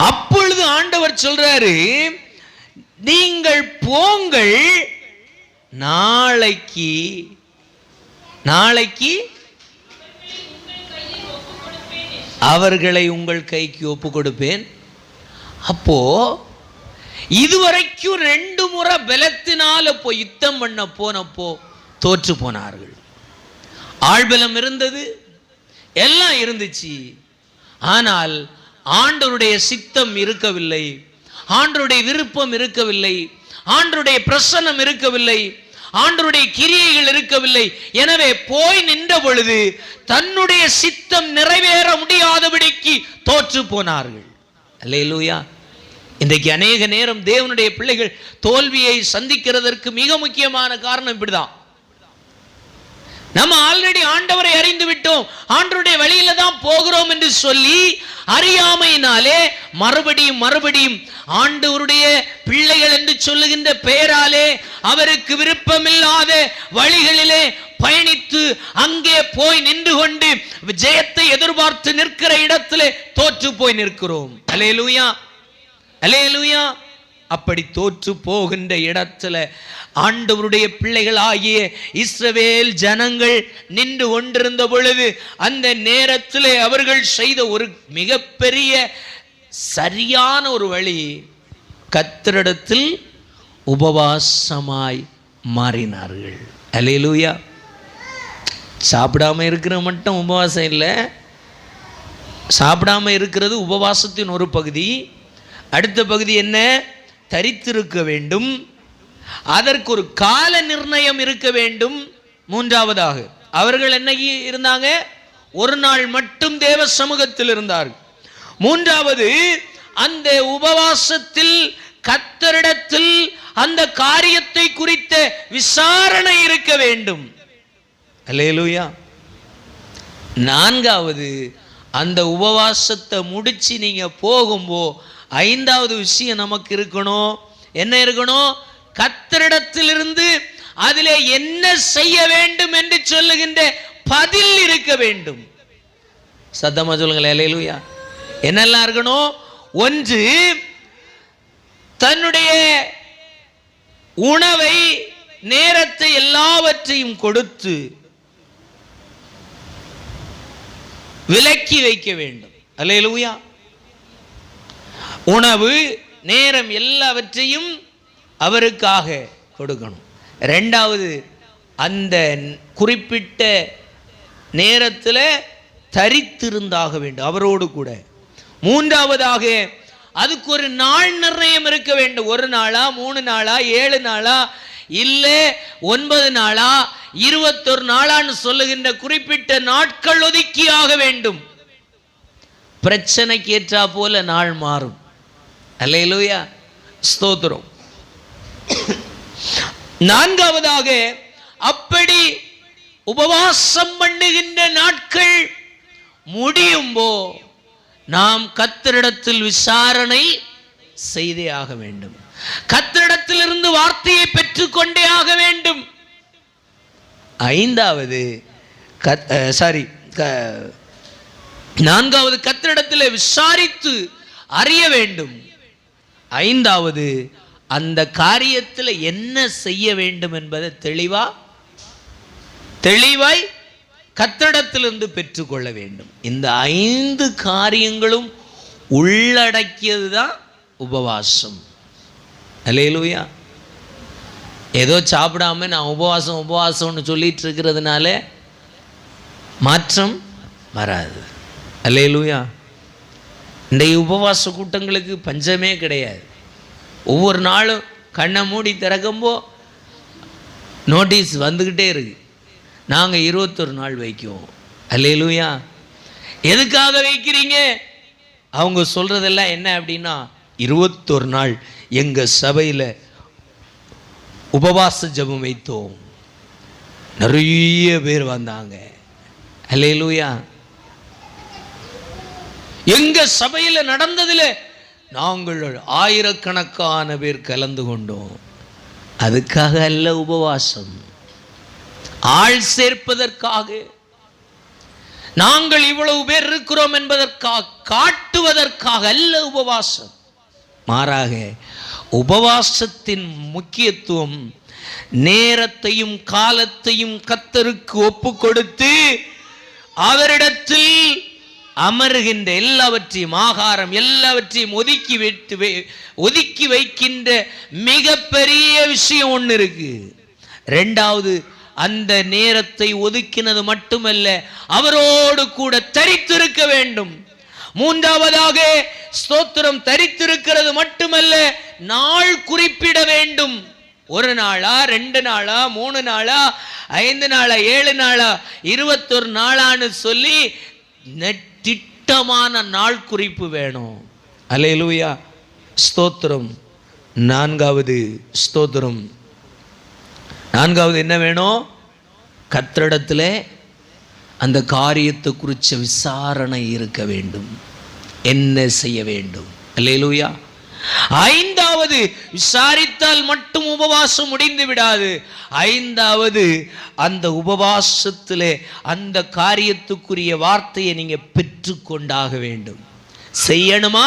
அப்பொழுது ஆண்டவர் சொல்றாரு, நீங்கள் போங்கள், நாளைக்கு அவர்களை உங்கள் கைக்கு ஒப்பு கொடுப்பேன். அப்போ இதுவரைக்கும் 2 முறை பலத்தினால போய் யுத்தம் பண்ண போனப்போ தோற்று போனார்கள். ஆள்பலம் இருந்தது, எல்லாம் இருந்துச்சு. ஆனால் ஆண்டவருடைய சித்தம் இருக்கவில்லை, ஆண்டவருடைய விருப்பம் இருக்கவில்லை, ஆண்டவருடைய பிரசன்னம் இருக்கவில்லை, ஆண்டவருடைய கிரியைகள் இருக்கவில்லை. எனவே போய் நின்ற பொழுது தன்னுடைய சித்தம் நிறைவேற முடியாதபடிக்கு தோற்று போனார்கள். அல்லேலூயா. இன்றைக்கு அநேக நேரம் தேவனுடைய பிள்ளைகள் தோல்வியை சந்திக்கிறதற்கு மிக முக்கியமான காரணம் இப்படிதான். நம்ம ஆல்ரெடி ஆண்டவரை அறிந்து விட்டோம், ஆண்டவருடைய வழியில தான் போகிறோம் என்று சொல்லி அறியாமையினாலே மறுபடியும் ஆண்டவருடைய பிள்ளைகள் என்று சொல்லுகின்ற பெயராலே அவருக்கு விருப்பமில்லாத வழிகளிலே பயணித்து அங்கே போய் நின்று கொண்டு ஜெயத்தை எதிர்பார்த்து நிற்கிற இடத்திலே தோற்று போய் நிற்கிறோம். அல்லேலூயா, அல்லேலூயா. அப்படி தோற்று போகின்ற இடத்துல ஆண்டவருடைய பிள்ளைகள் ஆகிய இஸ்ரவேல் ஜனங்கள் நின்று கொண்டிருந்த பொழுது அந்த நேரத்தில் அவர்கள் செய்த ஒரு மிகப்பெரிய சரியான ஒரு வழி, கர்த்தரிடத்தில் உபவாசமாய் மாறினார்கள். அல்லேலூயா. சாப்பிடாம இருக்கிற மட்டும் உபவாசம் இல்லை, சாப்பிடாம இருக்கிறது உபவாசத்தின் ஒரு பகுதி. அடுத்த பகுதி என்ன? தரித்திருக்க வேண்டும், அதற்கு ஒரு கால நிர்ணயம் இருக்க வேண்டும். மூன்றாவதாக அவர்கள் என்ன இருந்தாங்க? ஒரு நாள் மட்டும் தேவ சமூகத்தில் இருந்தார்கள். மூன்றாவது, அந்த உபவாசத்தில் கர்த்தரிடத்தில் அந்த காரியத்தை குறித்த விசாரணை இருக்க வேண்டும். அல்லேலூயா. நான்காவது, அந்த உபவாசத்தை முடிச்சு நீங்க போகும்போ 5வது விஷயம் நமக்கு இருக்கணும். என்ன இருக்கணும்? கர்த்தரிடத்திலிருந்து அதிலே என்ன செய்ய வேண்டும் என்று சொல்லுகின்ற பதில் இருக்க வேண்டும். சத்தமா சொல்லுங்களேன். அல்லேலூயா. என்னெல்லாம் இருக்கணும்? 1, தன்னுடைய உணவை, நேரத்தை எல்லாவற்றையும் கொடுத்து விலக்கி வைக்க வேண்டும். அல்லேலூயா. உணவு, நேரம் எல்லாவற்றையும் அவருக்காக கொடுக்கணும். 2வது, அந்த குறிப்பிட்ட நேரத்தில் தரித்திருந்தாக வேண்டும் அவரோடு கூட. 3வதாக, அதுக்கு ஒரு நாள் நிர்ணயம் இருக்க வேண்டும். 1 நாளா, 3 நாளா, 7 நாளா, இல்லை 9 நாளா 21 நாளான்னு சொல்லுகின்ற குறிப்பிட்ட நாட்கள் ஒதுக்கியாக வேண்டும். பிரச்சனைக்கு ஏற்றா போல நாள் மாறும். அல்லேலூயா, ஸ்தோத்திரம். நான்காவதாக, அப்படி உபவாசம் பண்ணுகின்ற நாட்கள் முடியும்போ நாம் கர்த்தரிடத்தில் விசாரணை செய்தே ஆக வேண்டும். கர்த்தரிடத்திலிருந்து வார்த்தையை பெற்றுக்கொண்டே ஆக வேண்டும். நான்காவது, கர்த்தரிடத்தில் விசாரித்து அறிய வேண்டும். 5வது, அந்த காரியத்தில் என்ன செய்ய வேண்டும் என்பதை தெளிவாய் கர்த்தரிடத்திலிருந்து பெற்றுக்கொள்ள வேண்டும். இந்த 5 காரியங்களும் உள்ளடக்கியது தான் உபவாசம். அல்லேலூயா. ஏதோ சாப்பிடாம நான் உபவாசம்னு சொல்லிட்டு இருக்கிறதுனால மாற்றம் வராது. அல்லேலூயா. இந்த உபவாச கூட்டங்களுக்கு பஞ்சமே கிடையாது. ஒவ்வொரு நாளும் கண்ணை மூடி திறக்கும்போ நோட்டீஸ் வந்துக்கிட்டே இருக்கு. நாங்கள் 21 நாள் வைக்குவோம். அல்லேலூயா. எதுக்காக வைக்கிறீங்க? அவங்க சொல்றதெல்லாம் என்ன அப்படின்னா, 21 நாள் எங்கள் சபையில் உபவாச ஜெபம் வைத்தோம், நிறைய பேர் வந்தாங்க. அல்லேலூயா. எங்க சபையில் நடந்ததில் நாங்கள் 1000கணக்கான பேர் கலந்து கொண்டோம். அதுக்காக அல்ல உபவாசம், ஆள் சேர்ப்பதற்காக. நாங்கள் இவ்வளவு பேர் இருக்கிறோம் என்பதற்காக, காட்டுவதற்காக அல்ல உபவாசம். மாறாக உபவாசத்தின் முக்கியத்துவம் நேரத்தையும் காலத்தையும் கர்த்தருக்கு ஒப்பு கொடுத்து அவரிடத்தில் அமர்கின்ற எல்லாவற்றையும், ஆகாரம் எல்லாவற்றையும் ஒதுக்கி வைக்கின்ற மிகப்பெரிய விஷயம் ஒன்று இருக்கு. 2வது, அந்த நேரத்தை ஒதுக்கினது மட்டுமல்ல, அவரோடு கூட தரித்திருக்க வேண்டும். 3வதாக, ஸ்தோத்திரம், தரித்திருக்கிறது மட்டுமல்ல, நாள் குறிப்பிட வேண்டும். 1 நாளா, 2 நாளா, 3 நாளா, 5 நாளா, 7 நாளா, 21 நாளான்னு சொல்லி திட்டமான நாள் குறிப்பு வேணும். அல்லேலூயா, ஸ்தோத்திரம். 4வது, ஸ்தோத்திரம், 4வது என்ன வேணும்? கர்த்தரிடத்தில் அந்த காரியத்தை குறித்த விசாரணை இருக்க வேண்டும். என்ன செய்ய வேண்டும்? அல்லேலூயா. 5வது, விசாரித்தால் மட்டும் உபவாசம் முடிந்து விடாது. 5வது, அந்த உபவாசத்திலே அந்த காரியத்துக்குரிய வார்த்தையை நீங்க பெற்றுக்கொண்டாக வேண்டும். செய்யணுமா,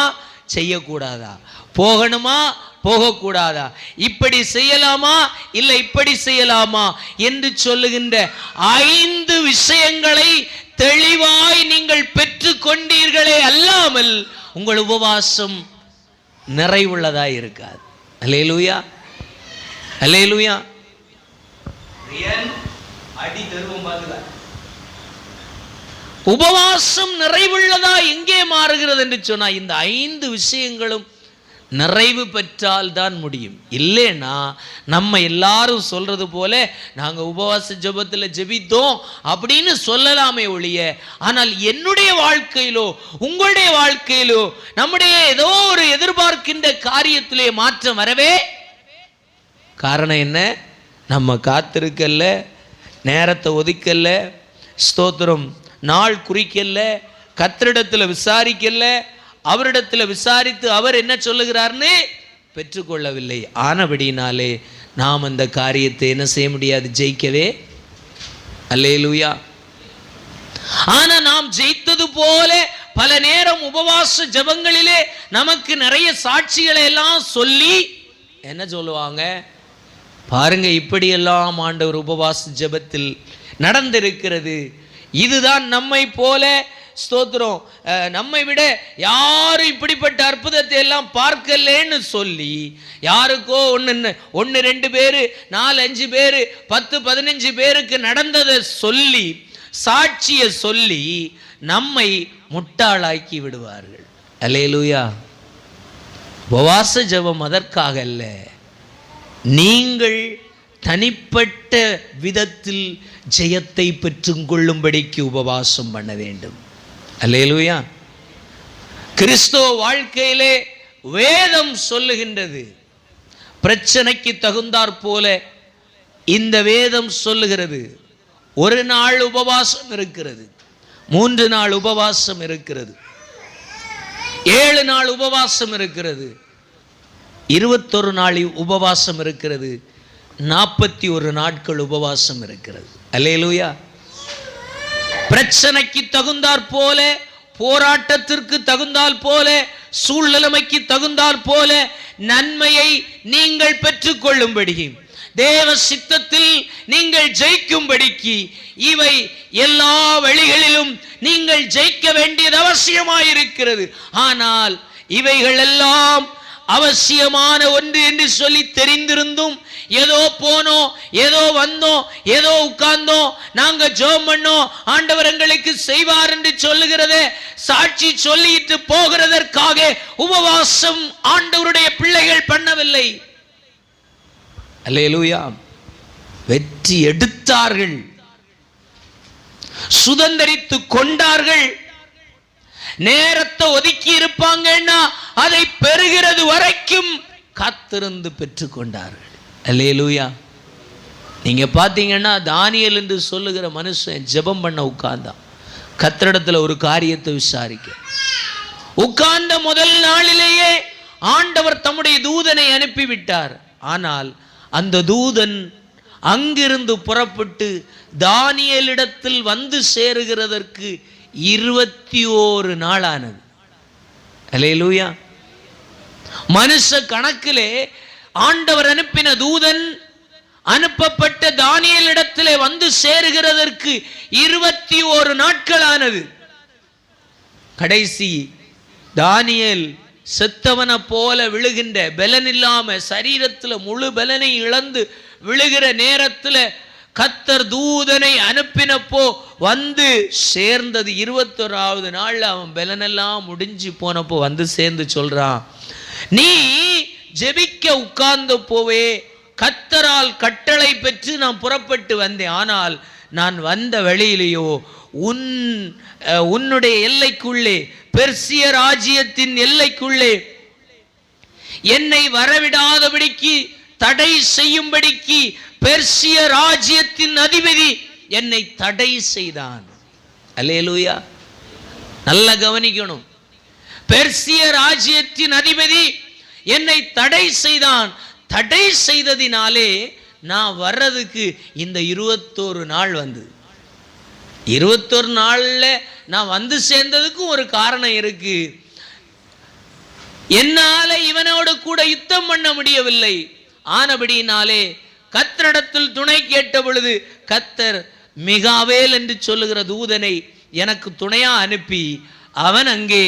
செய்யக்கூடாதா? போகணுமா, போகக்கூடாதா? இப்படி செய்யலாமா, இல்லை இப்படி செய்யலாமா என்று சொல்லுகின்ற 5 விஷயங்களை தெளிவாய் நீங்கள் பெற்றுக் கொண்டீர்களே அல்லாமல் உங்கள் உபவாசம் நிறைவுள்ளதாய் இருக்காது. அல்லேலூயா, அல்லேலூயா. அடி தருவோம் பாருங்க. உபவாசம் நிறைவுள்ளதா எங்கே மாறுகிறது என்று சொன்னா, இந்த 5 விஷயங்களும் நிறைவு பெற்றால் தான் முடியும். இல்லைன்னா நம்ம எல்லாரும் சொல்றது போல நாங்க உபவாச ஜெபத்தில் ஜெபித்தோம் அப்படின்னு சொல்லலாமே ஒழிய, ஆனால் என்னுடைய வாழ்க்கையிலோ உங்களுடைய வாழ்க்கையிலோ நம்முடைய ஏதோ ஒரு எதிர்பார்க்கின்ற காரியத்திலே மாற்றம் வரவே காரணம் என்ன? நம்ம காத்திருக்கல்ல, நேரத்தை ஒதுக்கல்ல, ஸ்தோத்திரம், நாள் குறிக்கல்ல, கர்த்தரிடத்தில் விசாரிக்கல்ல, அவரிடத்தில் விசாரித்து அவர் என்ன சொல்லுகிறார்னு பெற்றுக்கொள்ளவில்லை. ஆனபடினாலே நாம் அந்த காரியத்தை என்ன செய்ய முடியாது, ஜெயிக்கவே. அல்லேலூயா. ஆனா நாம் ஜெயித்தது போல பல நேரம் உபவாச ஜெபங்களிலே நமக்கு நிறைய சாட்சிகளை எல்லாம் சொல்லி என்ன சொல்லுவாங்க பாருங்க, இப்படியெல்லாம் ஆண்டவர் உபவாச ஜெபத்தில் நடந்திருக்கிறது. இதுதான் நம்மை போல, ஸ்தோத்திரம், நம்மை விட யாரும் இப்படிப்பட்ட அற்புதத்தை எல்லாம் பார்க்கலன்னு சொல்லி யாருக்கோ 1 2 பேரு 4 5 பேரு 10 15 பேருக்கு நடந்ததை சொல்லி சாட்சியை சொல்லி நம்மை முட்டாளாக்கி விடுவார்கள். அல்லேலூயா. உபவாச ஜெபம் அதற்காக அல்ல, நீங்கள் தனிப்பட்ட விதத்தில் ஜெயத்தை பெற்றுக்கொள்ளும்படிக்கு உபவாசம் பண்ண வேண்டும். அல்லேலூயா. கிறிஸ்தவ வாழ்க்கையிலே வேதம் சொல்லுகின்றது, பிரச்சனைக்கு தகுந்தாற் போல இந்த வேதம் சொல்லுகிறது. ஒரு நாள் உபவாசம் இருக்கிறது, 3 நாள் உபவாசம் இருக்கிறது, 7 நாள் உபவாசம் இருக்கிறது, 21 நாள் உபவாசம் இருக்கிறது, 41 நாட்கள் உபவாசம் இருக்கிறது. அல்லேலூயா. பிரச்சனைக்கு தகுந்தாற் போல, போராட்டத்திற்கு தகுந்தால் போல, சூழ்நிலைமைக்கு தகுந்தால் போல நன்மையை நீங்கள் பெற்றுக்கொள்ளும்படி, தேவ சித்தத்தில் நீங்கள் ஜெயிக்கும்படிக்கு, இவை எல்லா வழிகளிலும் நீங்கள் ஜெயிக்க வேண்டியது அவசியமாயிருக்கிறது. ஆனால் இவைகள் எல்லாம் அவசியமான ஒன்று என்று சொல்லி தெரிந்திருந்தும் ஏதோ போனோம், ஏதோ வந்தோம், ஏதோ உட்கார்ந்தோம், நாங்க ஜெபம் பண்ணோம், ஆண்டவர் எங்களுக்கு செய்வார் என்று சொல்லுகிறதே, சாட்சி சொல்லிட்டு போகிறதற்காக உபவாசம் ஆண்டவருடைய பிள்ளைகள் பண்ணவில்லை. அல்லேலூயா. வெற்றி எடுத்தார்கள், சுதந்தரித்து கொண்டார்கள். நேரத்தை ஒதுக்கி இருப்பாங்கன்னா அதை பெறுகிறது வரைக்கும் காத்திருந்து பெற்றுக்கொண்டார்கள். அல்லேலூயா. நீங்க பாத்தீங்கன்னா தானியேல் என்று சொல்லுகிற மனுஷன் ஜெபம் பண்ண உட்கார்ந்தான், கர்த்தரிடத்துல ஒரு காரியத்தை விசாரிக்க உட்கார்ந்த முதல் நாளிலேயே ஆண்டவர் தம்முடைய தூதனை அனுப்பிவிட்டார். ஆனால் அந்த தூதன் அங்கிருந்து புறப்பட்டு தானியேலிடத்தில் வந்து சேருகிறதற்கு 21 நாள் ஆனது. அல்லேலூயா. மனுஷ கணக்கிலே ஆண்டவர் அனுப்பின தூதன் அனுப்பப்பட்ட தானியேலிடத்திலே வந்து சேருகிறதற்கு 21 நாட்கள் ஆனது. கடைசி தானியேல் செத்தவன போல விழுகின்ற, பலன் இல்லாம சரீரத்தில் முழு பலனை இழந்து விழுகிற நேரத்தில் கர்த்தர் தூதனை அனுப்பினப்போ வந்து சேர்ந்தது 21வது நாள். அவன் பலனெல்லாம் முடிஞ்சு போனப்போ வந்து சேர்ந்து சொல்றான், நீ ஜெபிக்க உட்கார்ந்த போவே கர்த்தரால் கட்டளை பெற்று நான் புறப்பட்டு வந்தேன். ஆனால் நான் வந்த வழியிலேயோ உன்னுடைய எல்லைக்குள்ளே, பெர்சிய ராஜ்யத்தின் எல்லைக்குள்ளே என்னை வரவிடாதபடிக்கு தடை செய்யும்படிக்கு பெர்சிய ராஜ்யத்தின் அதிபதி என்னை தடை செய்தான். அல்லேலூயா. நல்ல கவனிக்கணும். பெர்சிய ராஜ்யத்தின் அதிபதி என்னை தடை செய்தான். தடை செய்ததினாலே நான் வர்றதுக்கு இந்த 21 நாள் வந்து, 21 நாள்ல நான் வந்து சேர்ந்ததுக்கும் ஒரு காரணம் இருக்கு. என்னால இவனோடு கூட யுத்தம் பண்ண முடியவில்லை. ஆனபடியினாலே கர்த்தரிடத்தில் துணை கேட்ட பொழுது கர்த்தர் மிகாவேல் என்று சொல்லுகிற தூதனை எனக்கு துணையா அனுப்பி, அவன் அங்கே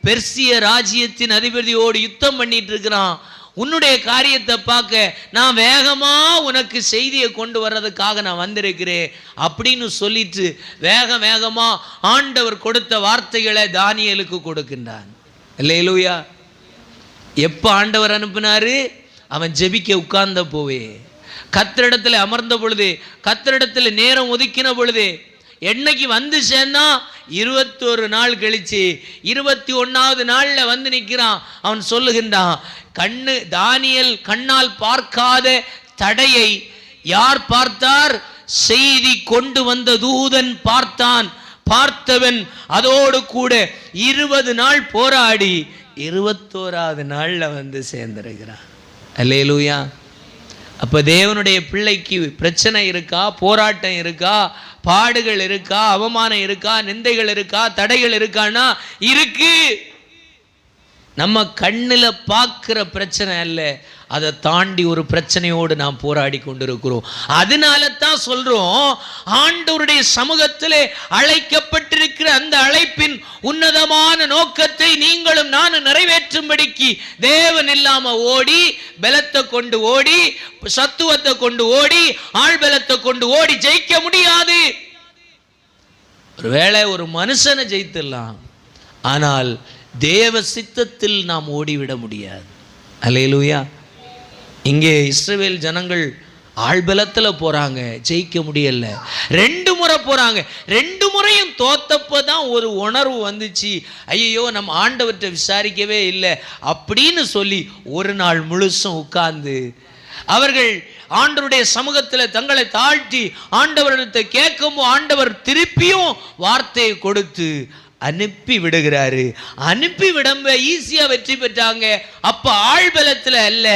பெர்சிய ராஜ்யத்தின் அதிபதியோடு யுத்தம் பண்ணிட்டு இருக்கிறான். உன்னுடைய காரியத்தை பார்க்க நான் வேகமா உனக்கு செய்தியை கொண்டு வர்றதுக்காக நான் வந்திருக்கிறேன் அப்படின்னு சொல்லிட்டு வேகமா ஆண்டவர் கொடுத்த வார்த்தைகளை தானியேலுக்கு கொடுக்கின்றான். அல்லேலூயா. எப்ப ஆண்டவர் அனுப்பினாரு? அவன் ஜெபிக்க உட்கார்ந்த போவே, கர்த்தரிடத்தில் அமர்ந்த பொழுது, கர்த்தரிடத்தில் நேரம் ஒதுக்கின பொழுது, என்னைக்கு வந்து சேர்ந்தா 21 நாள் கழிச்சு 21வது நாள்ல வந்து நிற்கிறான். அவன் சொல்லுகின்றான், தானியேல் கண்ணால் பார்க்காத தடையை யார் பார்த்தார்? செய்தி கொண்டு வந்த தூதன் பார்த்தான். பார்த்தவன் அதோடு கூட 20 நாள் போராடி 21வது நாள்ல வந்து சேர்ந்திருக்கிறான். அல்லேலூயா. அப்ப தேவனுடைய பிள்ளைக்கு பிரச்சனை இருக்கா, போராட்டம் இருக்கா, பாடுகள் இருக்கா, அவமானம் இருக்கா, நிந்தைகள் இருக்கா, தடைகள் இருக்கான்னா இருக்கு. நம்ம கண்ணில் பார்க்கிற பிரச்சனை அல்ல, அதை தாண்டி ஒரு பிரச்சனையோடு நாம் போராடி கொண்டிருக்கிறோம். அதனால தான் சொல்றோம், ஆண்டவருடைய சமூகத்திலே அழைக்கப்பட்டிருக்கிற அந்த அழைப்பின் உன்னதமான நோக்கத்தை நீங்களும் நானும் நிறைவேற்றும்படிக்கு தேவன் இல்லாம ஓடி, பலத்தை கொண்டு ஓடி, சத்துவத்தை கொண்டு ஓடி, ஆள் பலத்தை கொண்டு ஓடி ஜெயிக்க முடியாது. ஒருவேளை ஒரு மனுஷனை ஜெயித்துடலாம், ஆனால் தேவ சித்தத்தில் நாம் ஓடிவிட முடியாது. அல்லேலூயா. இங்கே இஸ்ரவேல் ஜனங்கள் ஆள்பலத்தில் போகிறாங்க, ஜெயிக்க முடியல. 2 முறை போகிறாங்க, 2 முறையும் தோத்தப்போ தான் ஒரு உணர்வு வந்துச்சு, ஐயோ நம்ம ஆண்டவர்கிட்ட விசாரிக்கவே இல்லை அப்படின்னு சொல்லி ஒரு நாள் முழுசும் உட்கார்ந்து அவர்கள் ஆண்டவருடைய சமூகத்தில் தங்களை தாழ்த்தி ஆண்டவரிடத்தை கேட்கும்போது ஆண்டவர் திருப்பியும் வார்த்தையை கொடுத்து அனுப்பி விடுகிறாரு. அனுப்பி விடம்ப ஈஸியா வெற்றி பெற்றாங்க. அப்ப ஆள்பலத்தில் அல்ல,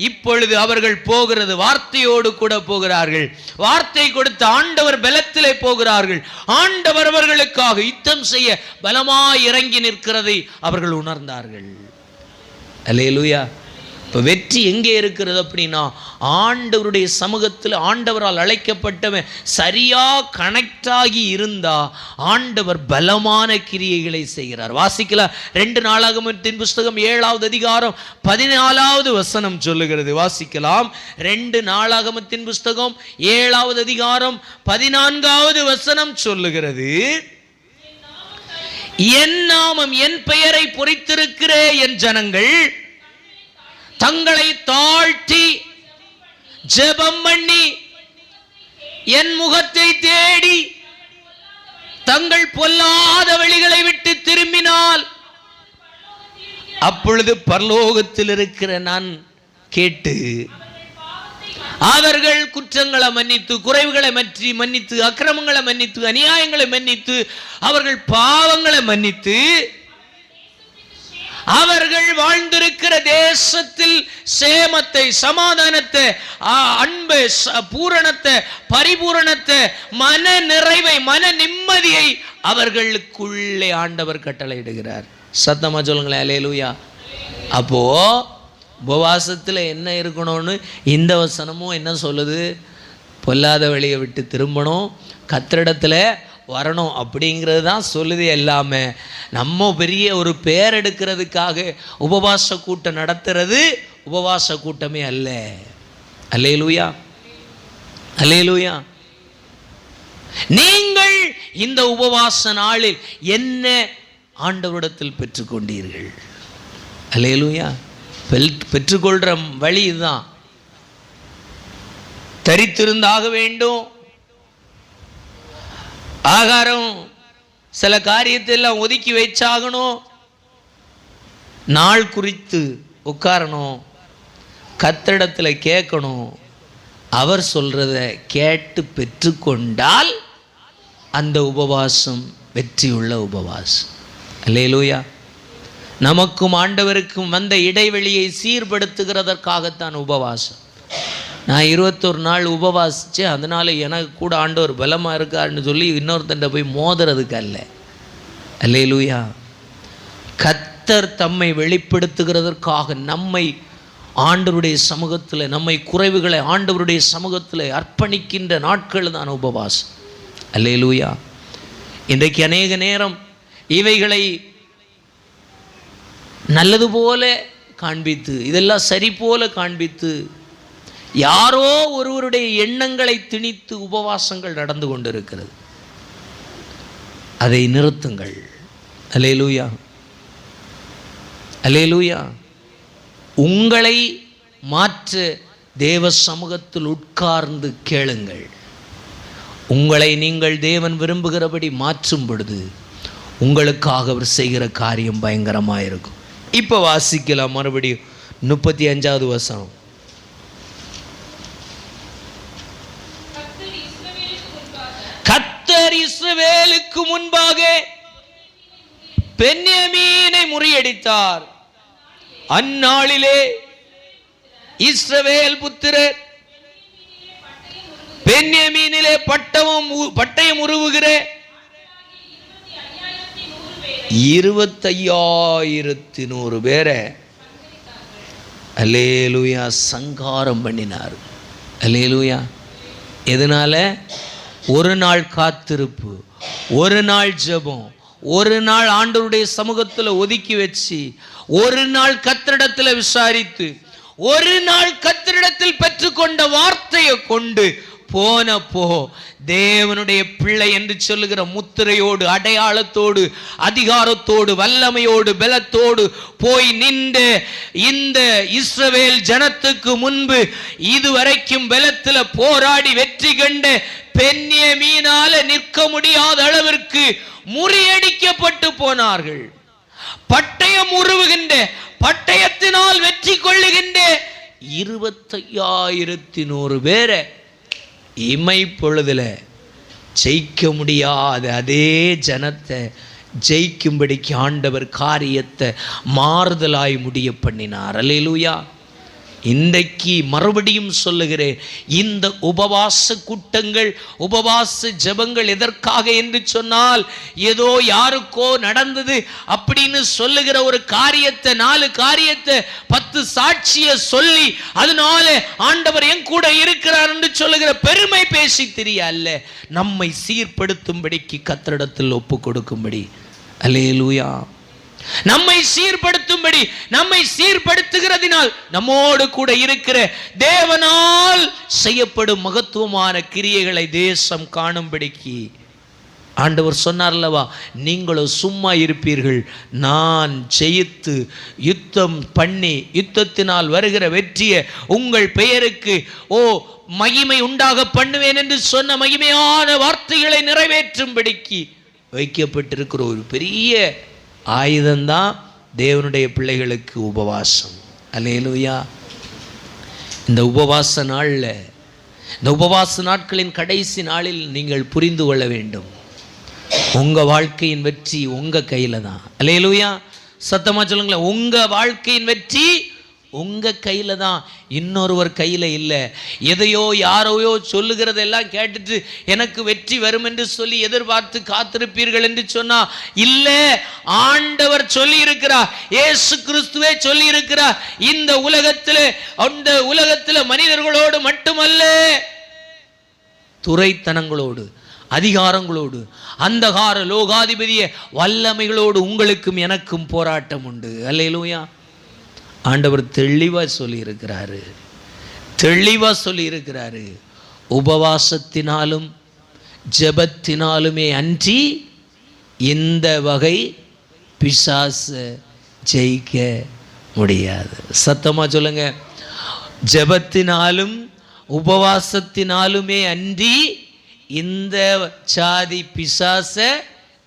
இப்பொழுது அவர்கள் போகிறது வார்த்தையோடு கூட போகிறார்கள். வார்த்தை கொடுத்த ஆண்டவர் பலத்திலே போகிறார்கள். ஆண்டவர் அவர்களுக்காக யுத்தம் செய்ய பலமாய் இறங்கி நிற்கிறதை அவர்கள் உணர்ந்தார்கள். அல்லேலூயா. இப்போ வெற்றி எங்கே இருக்கிறது அப்படின்னா, ஆண்டவருடைய சமூகத்தில் ஆண்டவரால் அழைக்கப்பட்டவன் சரியா கனெக்ட் ஆகி இருந்தா ஆண்டவர் பலமான கிரியைகளை செய்கிறார். வாசிக்கலாம். 2 நாளாகமத்தின் புஸ்தகம் 7வது அதிகாரம் 14வது வசனம் சொல்லுகிறது. வாசிக்கலாம். 2 நாளாகமத்தின் புஸ்தகம் 7வது அதிகாரம் 14வது வசனம் சொல்லுகிறது, என் நாமம் என் பெயரை பொறித்திருக்கிற என் ஜனங்கள் தங்களை தாழ்த்தி ஜெபம் பண்ணி என் முகத்தை தேடி தங்கள் பொல்லாத வழிகளை விட்டு திரும்பினால் அப்பொழுது பரலோகத்தில் இருக்கிற நான் கேட்டு அவர்கள் குற்றங்களை மன்னித்து, குறைவுகளை மன்னித்து, அக்கிரமங்களை மன்னித்து, அநியாயங்களை மன்னித்து, அவர்கள் பாவங்களை மன்னித்து, அவர்கள் வாழ்ந்திருக்கிற தேசத்தில் சேமத்தை, சமாதானத்தை, அன்பு, பூரணத்தை, பரிபூரணத்தை, மன நிறைவை, மன நிம்மதியை அவர்களுக்குள்ளே ஆண்டவர் கட்டளையிடுகிறார். சத்தமா சொல்லுங்களேன், அல்லேலூயா. அப்போ உபவாசத்தில் என்ன இருக்கணும்னு இந்த வசனமும் என்ன சொல்லுது? பொல்லாத வழியை விட்டு திரும்பணும், கர்த்தரிடத்தில் வரணும் அப்படிங்கிறது தான் சொல்லுது. எல்லாமே நம்ம பெரிய ஒரு பேர் எடுக்கிறதுக்காக உபவாச கூட்டம் நடத்துறது உபவாச கூட்டமே அல்ல. அல்லேலூயா, அல்லேலூயா. நீங்கள் இந்த உபவாச நாளில் என்ன ஆண்டவரிடத்தில் பெற்றுக்கொண்டீர்கள்? அல்லேலூயா. பெற்றுக்கொள்ற வழி இதுதான். தரித்திருந்தாக வேண்டும், ஆகாரம் சில காரியத்தை எல்லாம் ஒதுக்கி வச்சாகணும், நாள் குறித்து உட்காரணும், கர்த்தரிடத்தில் கேட்கணும், அவர் சொல்றத கேட்டு பெற்றுக்கொண்டால் அந்த உபவாசம் வெற்றியுள்ள உபவாசம். அல்லேலூயா. நமக்கும் ஆண்டவருக்கும் வந்த இடைவெளியை சீர்படுத்துகிறதற்காகத்தான் உபவாசம். நான் 21 நாள் உபவாசித்தேன், அதனால் எனக்கு கூட ஆண்டவர் பலமாக இருக்காருன்னு சொல்லி இன்னொருத்தண்ட போய் மோதுறதுக்கு அல்ல. அல்லேலூயா. கர்த்தர் தம்மை வெளிப்படுத்துகிறதற்காக நம்மை ஆண்டவருடைய சமூகத்தில், நம்மை குறைவுகளை ஆண்டவருடைய சமூகத்தில் அர்ப்பணிக்கின்ற நாட்கள் தான் உபவாசம். அல்லேலூயா. இன்றைக்கு அநேக நேரம் இவைகளை நல்லது போல காண்பித்து, இதெல்லாம் சரி போல காண்பித்து, யாரோ ஒருவருடைய எண்ணங்களை திணித்து உபவாசங்கள் நடந்து கொண்டிருக்கிறது. அதை நிறுத்துங்கள். அல்லேலூயா, அல்லேலூயா. உங்களை மாற்ற தேவ சமூகத்தில் உட்கார்ந்து கேளுங்கள். உங்களை நீங்கள் தேவன் விரும்புகிறபடி மாற்றும் பொழுது உங்களுக்காக அவர் செய்கிற காரியம் பயங்கரமாக இருக்கும். இப்போ வாசிக்கலாம் மறுபடியும் 35வது வசனம். கர்த்தர் இஸ்ரவேலுக்கு முன்பாக பென்யமீனை முறியடித்தார். அந்நாளிலே இஸ்ரவேல் புத்திரர் பென்யமீனிலே பட்டயம் உருவுகிற 25,100 பேரை அல்லேலூயா சங்காரம் பண்ணினார். அல்லேலூயா. எதனால? ஒரு நாள் காத்திருப்பு, ஒரு நாள் ஜெபம், ஒரு நாள் ஆண்டவருடைய சமூகத்தில் ஒதுக்கி வச்சு, ஒரு நாள் கர்த்தரிடத்தில் விசாரித்து, ஒரு நாள் கர்த்தரிடத்தில் பெற்றுக்கொண்ட வார்த்தையை கொண்டு போனப்போ தேவனுடைய பிள்ளை என்று சொல்லுகிற முத்திரையோடு, அடையாளத்தோடு, அதிகாரத்தோடு, வல்லமையோடு, பலத்தோடு போய் நின்ற இந்த இஸ்ரவேல் ஜனத்துக்கு முன்பு இதுவரைக்கும் பலத்தில் போராடி வெற்றி கண்ட பென்யமீனால நிற்க முடியாத அளவிற்கு முறியடிக்கப்பட்டு போனார்கள். பட்டயம் உருவுகின்ற, பட்டயத்தினால் வெற்றி கொள்ளுகின்ற 25,100 பேரை இமை பொழுதுல ஜெயிக்க முடியாத அதே ஜனத்தை ஜெயிக்கும்படிக்கு ஆண்டவர் காரியத்தை மாறுதலாய் முடிய பண்ணினார். அல்லேலூயா. இன்றைக்கு மறுபடியும் சொல்லுகிறேன், இந்த உபவாச கூட்டங்கள், உபவாச ஜெபங்கள் எதற்காக என்று சொன்னால், ஏதோ யாருக்கோ நடந்தது அப்படின்னு சொல்லுகிற ஒரு காரியத்தை, 4 காரியத்தை 10 சாட்சிய சொல்லி அதனால ஆண்டவர் என் கூட இருக்கிறார் என்று சொல்லுகிற பெருமை பேசி தெரிய அல்ல, நம்மை சீர்படுத்தும்படிக்கு கர்த்தரிடத்தில் ஒப்பு கொடுக்கும்படி. அல்லேலூயா. நம்மை சீர்படுத்தும்படி, நம்மை சீர்படுத்துகிறதினால் நம்மோடு கூட இருக்கிற தேவனால் செய்யப்படும் மகத்துவமான கிரியைகளை தேசம் காணும்படிக்கு ஆண்டவர் சொன்னார்லவா, நீங்களோ சும்மா இருப்பீர்கள், நான் ஜெயித்து யுத்தம் பண்ணி யுத்தத்தினால் வருகிற வெற்றியை உங்கள் பெயருக்கு மகிமை உண்டாக பண்ணுவேன் என்று சொன்ன மகிமையான வார்த்தைகளை நிறைவேற்றும்படிக்கு வைக்கப்பட்டிருக்கிற ஒரு பெரிய ஆயுதம்தான் தேவனுடைய பிள்ளைகளுக்கு உபவாசம். அல்லேலூயா. இந்த உபவாச நாளில், இந்த உபவாச நாட்களின் கடைசி நாளில் நீங்கள் புரிந்து கொள்ள வேண்டும், உங்கள் வாழ்க்கையின் வெற்றி உங்கள் கையில் தான். அல்லேலூயா. சத்தமாக சொல்லுங்களேன், உங்கள் வாழ்க்கையின் வெற்றி உங்கள் கையில் தான், இன்னொருவர் கையில் இல்லை. எதையோ யாரையோ சொல்லுகிறதெல்லாம் கேட்டுட்டு எனக்கு வெற்றி வரும் என்று சொல்லி எதிர்பார்த்து காத்திருப்பீர்கள் என்று சொன்னா இல்லை. ஆண்டவர் சொல்லி இருக்கிறார், இயேசு கிறிஸ்துவே சொல்லி இருக்கிறார், இந்த உலகத்தில் மனிதர்களோடு மட்டுமல்ல, துரைத்தனங்களோடு, அதிகாரங்களோடு, அந்தகார லோகாதிபதிய வல்லமைகளோடு உங்களுக்கும் எனக்கும் போராட்டம் உண்டு. அல்லேலூயா. ஆண்டவர் தெளிவாக சொல்லியிருக்கிறாரு, தெளிவாக சொல்லியிருக்கிறாரு, உபவாசத்தினாலும் ஜெபத்தினாலுமே அன்றி இந்த வகை பிசாசை ஜெயிக்க முடியாது. சத்தமாக சொல்லுங்க, ஜெபத்தினாலும் உபவாசத்தினாலுமே அன்றி இந்த சாதி பிசாசை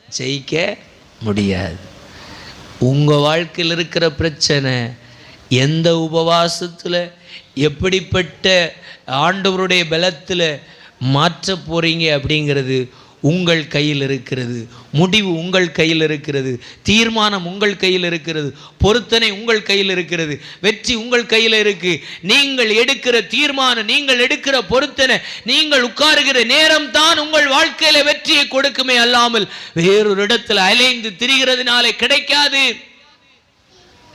ஜெயிக்க முடியாது. உங்கள் வாழ்க்கையில் இருக்கிற பிரச்சனை எந்த உபவாசத்தில், எப்படிப்பட்ட ஆண்டவருடைய பலத்தில் மாற்ற போகிறீங்க அப்படிங்கிறது உங்கள் கையில் இருக்கிறது. முடிவு உங்கள் கையில் இருக்கிறது. தீர்மானம் உங்கள் கையில் இருக்கிறது. பொருத்தனை உங்கள் கையில் இருக்கிறது. வெற்றி உங்கள் கையில் இருக்கு. நீங்கள் எடுக்கிற தீர்மானம், நீங்கள் எடுக்கிற பொருத்தனை, நீங்கள் உட்காருகிற நேரம் தான் உங்கள் வாழ்க்கையில வெற்றியை கொடுக்குமே அல்லாமல் வேறொரு இடத்துல அலைந்து திரிகிறதுனாலே கிடைக்காது.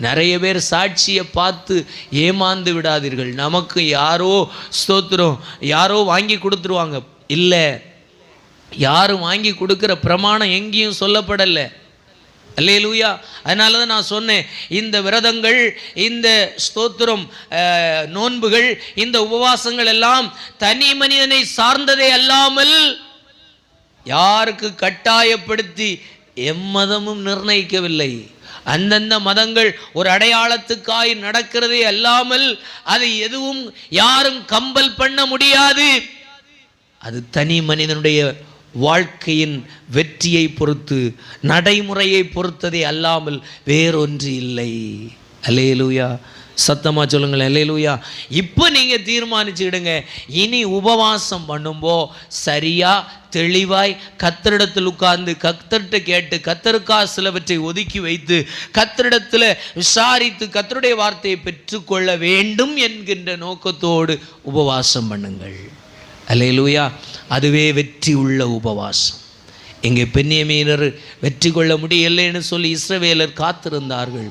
நிறைய பேர் சாட்சியை பார்த்து ஏமாந்து விடாதீர்கள். நமக்கு யாரோ ஸ்தோத்திரம், யாரோ வாங்கி கொடுத்துருவாங்க. இல்லை, யாரும் வாங்கி கொடுக்குற பிரமாணம் எங்கேயும் சொல்லப்படலை. அல்லேலூயா. அதனால தான் நான் சொன்னேன், இந்த விரதங்கள், இந்த ஸ்தோத்திரம், நோன்புகள், இந்த உபவாசங்கள் எல்லாம் தனி மனிதனை சார்ந்ததே அல்லாமல் யாருக்கு கட்டாயப்படுத்தி எம்மதமும் நிர்ணயிக்கவில்லை. அந்தந்த மதங்கள் ஒரு அடையாளத்துக்காய் நடக்கிறதே அல்லாமல் அதை எதுவும் யாரும் கம்பல் பண்ண முடியாது. அது தனி மனிதனுடைய வாழ்க்கையின் வெற்றியை பொறுத்து, நடைமுறையை பொறுத்ததே அல்லாமல் வேறொன்று இல்லை. அல்லேலூயா. சத்தமாக சொல்லுங்கள் அல்லேலூயா. இப்போ நீங்கள் தீர்மானிச்சுக்கிடுங்க, இனி உபவாசம் பண்ணும்போ சரியாக தெளிவாய் கர்த்தரிடத்தில் உட்கார்ந்து கர்த்தர்கிட்ட கேட்டு, கர்த்தருக்காக சிலவற்றை ஒதுக்கி வைத்து, கர்த்தரிடத்தில் விசாரித்து கர்த்தருடைய வார்த்தையை பெற்றுக்கொள்ள வேண்டும் என்கின்ற நோக்கத்தோடு உபவாசம் பண்ணுங்கள். அல்லேலூயா. அதுவே வெற்றி உள்ள உபவாசம். இங்கே பென்யமீனர் வெற்றி கொள்ள முடியலைன்னு சொல்லி இஸ்ரவேலர் காத்திருந்தார்கள்.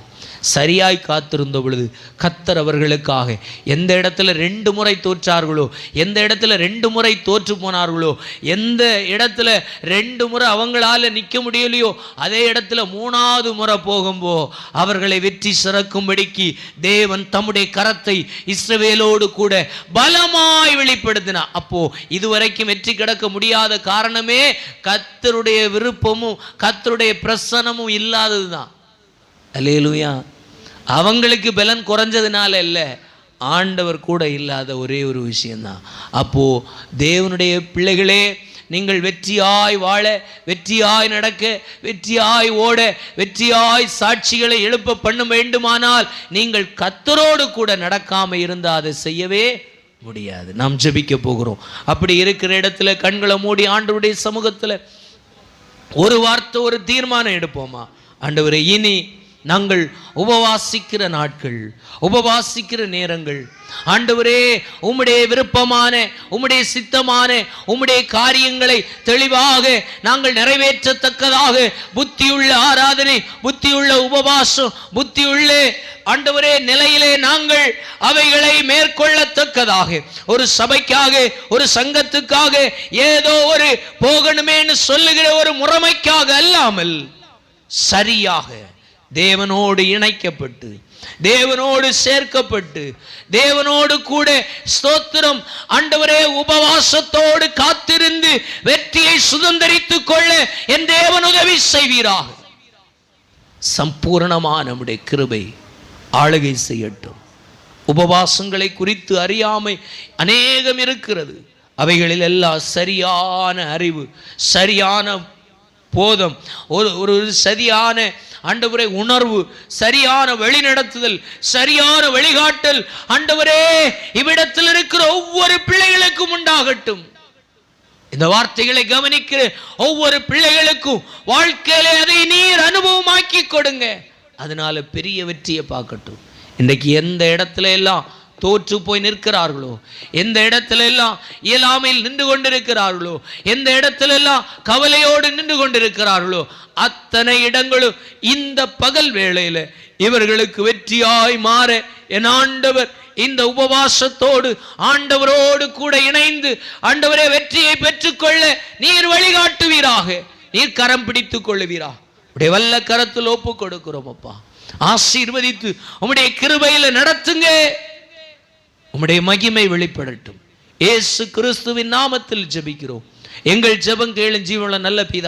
சரியாய் காத்திருந்த பொழுது கர்த்தர் அவர்களுக்காக எந்த இடத்துல 2 முறை தோற்றார்களோ, எந்த இடத்துல 2 முறை தோற்று போனார்களோ, எந்த இடத்துல 2 முறை அவங்களால நிற்க முடியலையோ, அதே இடத்துல 3வது முறை போகும்போ அவர்களை வெற்றி சிறக்கும்படிக்கு தேவன் தம்முடைய கரத்தை இஸ்ரவேலோடு கூட பலமாய் வெளிப்படுத்தினார். அப்போ இதுவரைக்கும் வெற்றி கிடக்க முடியாத காரணமே கர்த்தருடைய விருப்பமும் கர்த்தருடைய பிரசன்னமும் இல்லாததுதான். அல்லேலூயா. அவங்களுக்கு பலன் குறைஞ்சதுனால இல்லை, ஆண்டவர் கூட இல்லாத ஒரே ஒரு விஷயம்தான். அப்போ தேவனுடைய பிள்ளைகளே, நீங்கள் வெற்றியாய் வாழ, வெற்றியாய் நடக்க, வெற்றியாய் ஓட, வெற்றியாய் சாட்சிகளை எழுப்ப பண்ண வேண்டுமானால் நீங்கள் கர்த்தரோடு கூட நடக்காம இருந்தால் அதை செய்யவே முடியாது. நாம் ஜெபிக்க போகிறோம். அப்படி இருக்கிற இடத்துல கண்களை மூடி ஆண்டவருடைய சமூகத்தில் ஒரு வார்த்தை, ஒரு தீர்மானம் எடுப்போமா? ஆண்டவரே, இனி நாங்கள் உபவாசிக்கிற நாட்கள், உபவாசிக்கிற நேரங்கள், ஆண்டவரே உம்முடைய விருப்பமான, உம்முடைய சித்தமான, உம்முடைய காரியங்களை தெளிவாக நாங்கள் நிறைவேற்றத்தக்கதாக புத்தியுள்ள ஆராதனை, புத்தியுள்ள உபவாசம், புத்தியுள்ள ஆண்டவரே நிலையிலே நாங்கள் அவைகளை மேற்கொள்ளத்தக்கதாக, ஒரு சபைக்காக, ஒரு சங்கத்துக்காக, ஏதோ ஒரு போகணுமேன்னு சொல்லுகிற ஒரு முறைமைக்காக அல்லாமல் சரியாக தேவனோடு இணைக்கப்பட்டு, தேவனோடு சேர்க்கப்பட்டு, தேவனோடு கூட ஸ்தோத்திரம் ஆண்டவரே உபவாசத்தோடு காத்திருந்து வெற்றியை சுதந்தரித்துக் கொள்ள என் தேவன் உதவி செய்வீராக. சம்பூர்ணமான நம்முடைய கிருபை ஆளுகை செய்யட்டும். உபவாசங்களை குறித்து அறியாமை அநேகம் இருக்கிறது. அவைகளில் எல்லாம் சரியான அறிவு, சரியான போதம், ஒரு சரியான ஆண்டவரே உணர்வு, சரியான வழிநடத்துதல், சரியான வழிகாட்டல் ஆண்டவரே இவ்விடத்தில் இருக்கிற ஒவ்வொரு பிள்ளைகளுக்கும் உண்டாகட்டும். இந்த வார்த்தைகளை கவனிக்கிற ஒவ்வொரு பிள்ளைகளுக்கும் வாழ்க்கையிலே அதை நீர் அனுபவமாக்கி கொடுங்க. அதனால பெரிய வெற்றியை பார்க்கட்டும். இன்றைக்கு எந்த இடத்துல எல்லாம் தோற்று போய் நிற்கிறார்களோ, எந்த இடத்துல எல்லாம் இயலாமையில் நின்று கொண்டிருக்கிறார்களோ, எந்த இடத்துல எல்லாம் கவலையோடு நின்று கொண்டிருக்கிறார்களோ, அத்தனை இடங்களும் இந்த பகல் வேளையில இவர்களுக்கு வெற்றியாய் மாற என் ஆண்டவர் இந்த உபவாசத்தோடு ஆண்டவரோடு கூட இணைந்து ஆண்டவரே வெற்றியை பெற்றுக்கொள்ள நீர் வழிகாட்டுவீராக, நீர் கரம் பிடித்துக் கொள்ளுவீரா. உடைய வல்ல கரத்தில் ஒப்பு கொடுக்கிறோம் அப்பா. ஆசீர்வதித்து உம்முடைய கிருபையில நடத்துங்க. உம்முடைய மகிமை வெளிப்படட்டும். இயேசு கிறிஸ்துவின் நாமத்தில் ஜெபிக்கிறோம். எங்கள் ஜெபம் கேளும் ஜீவனுள்ள நல்ல பிதா.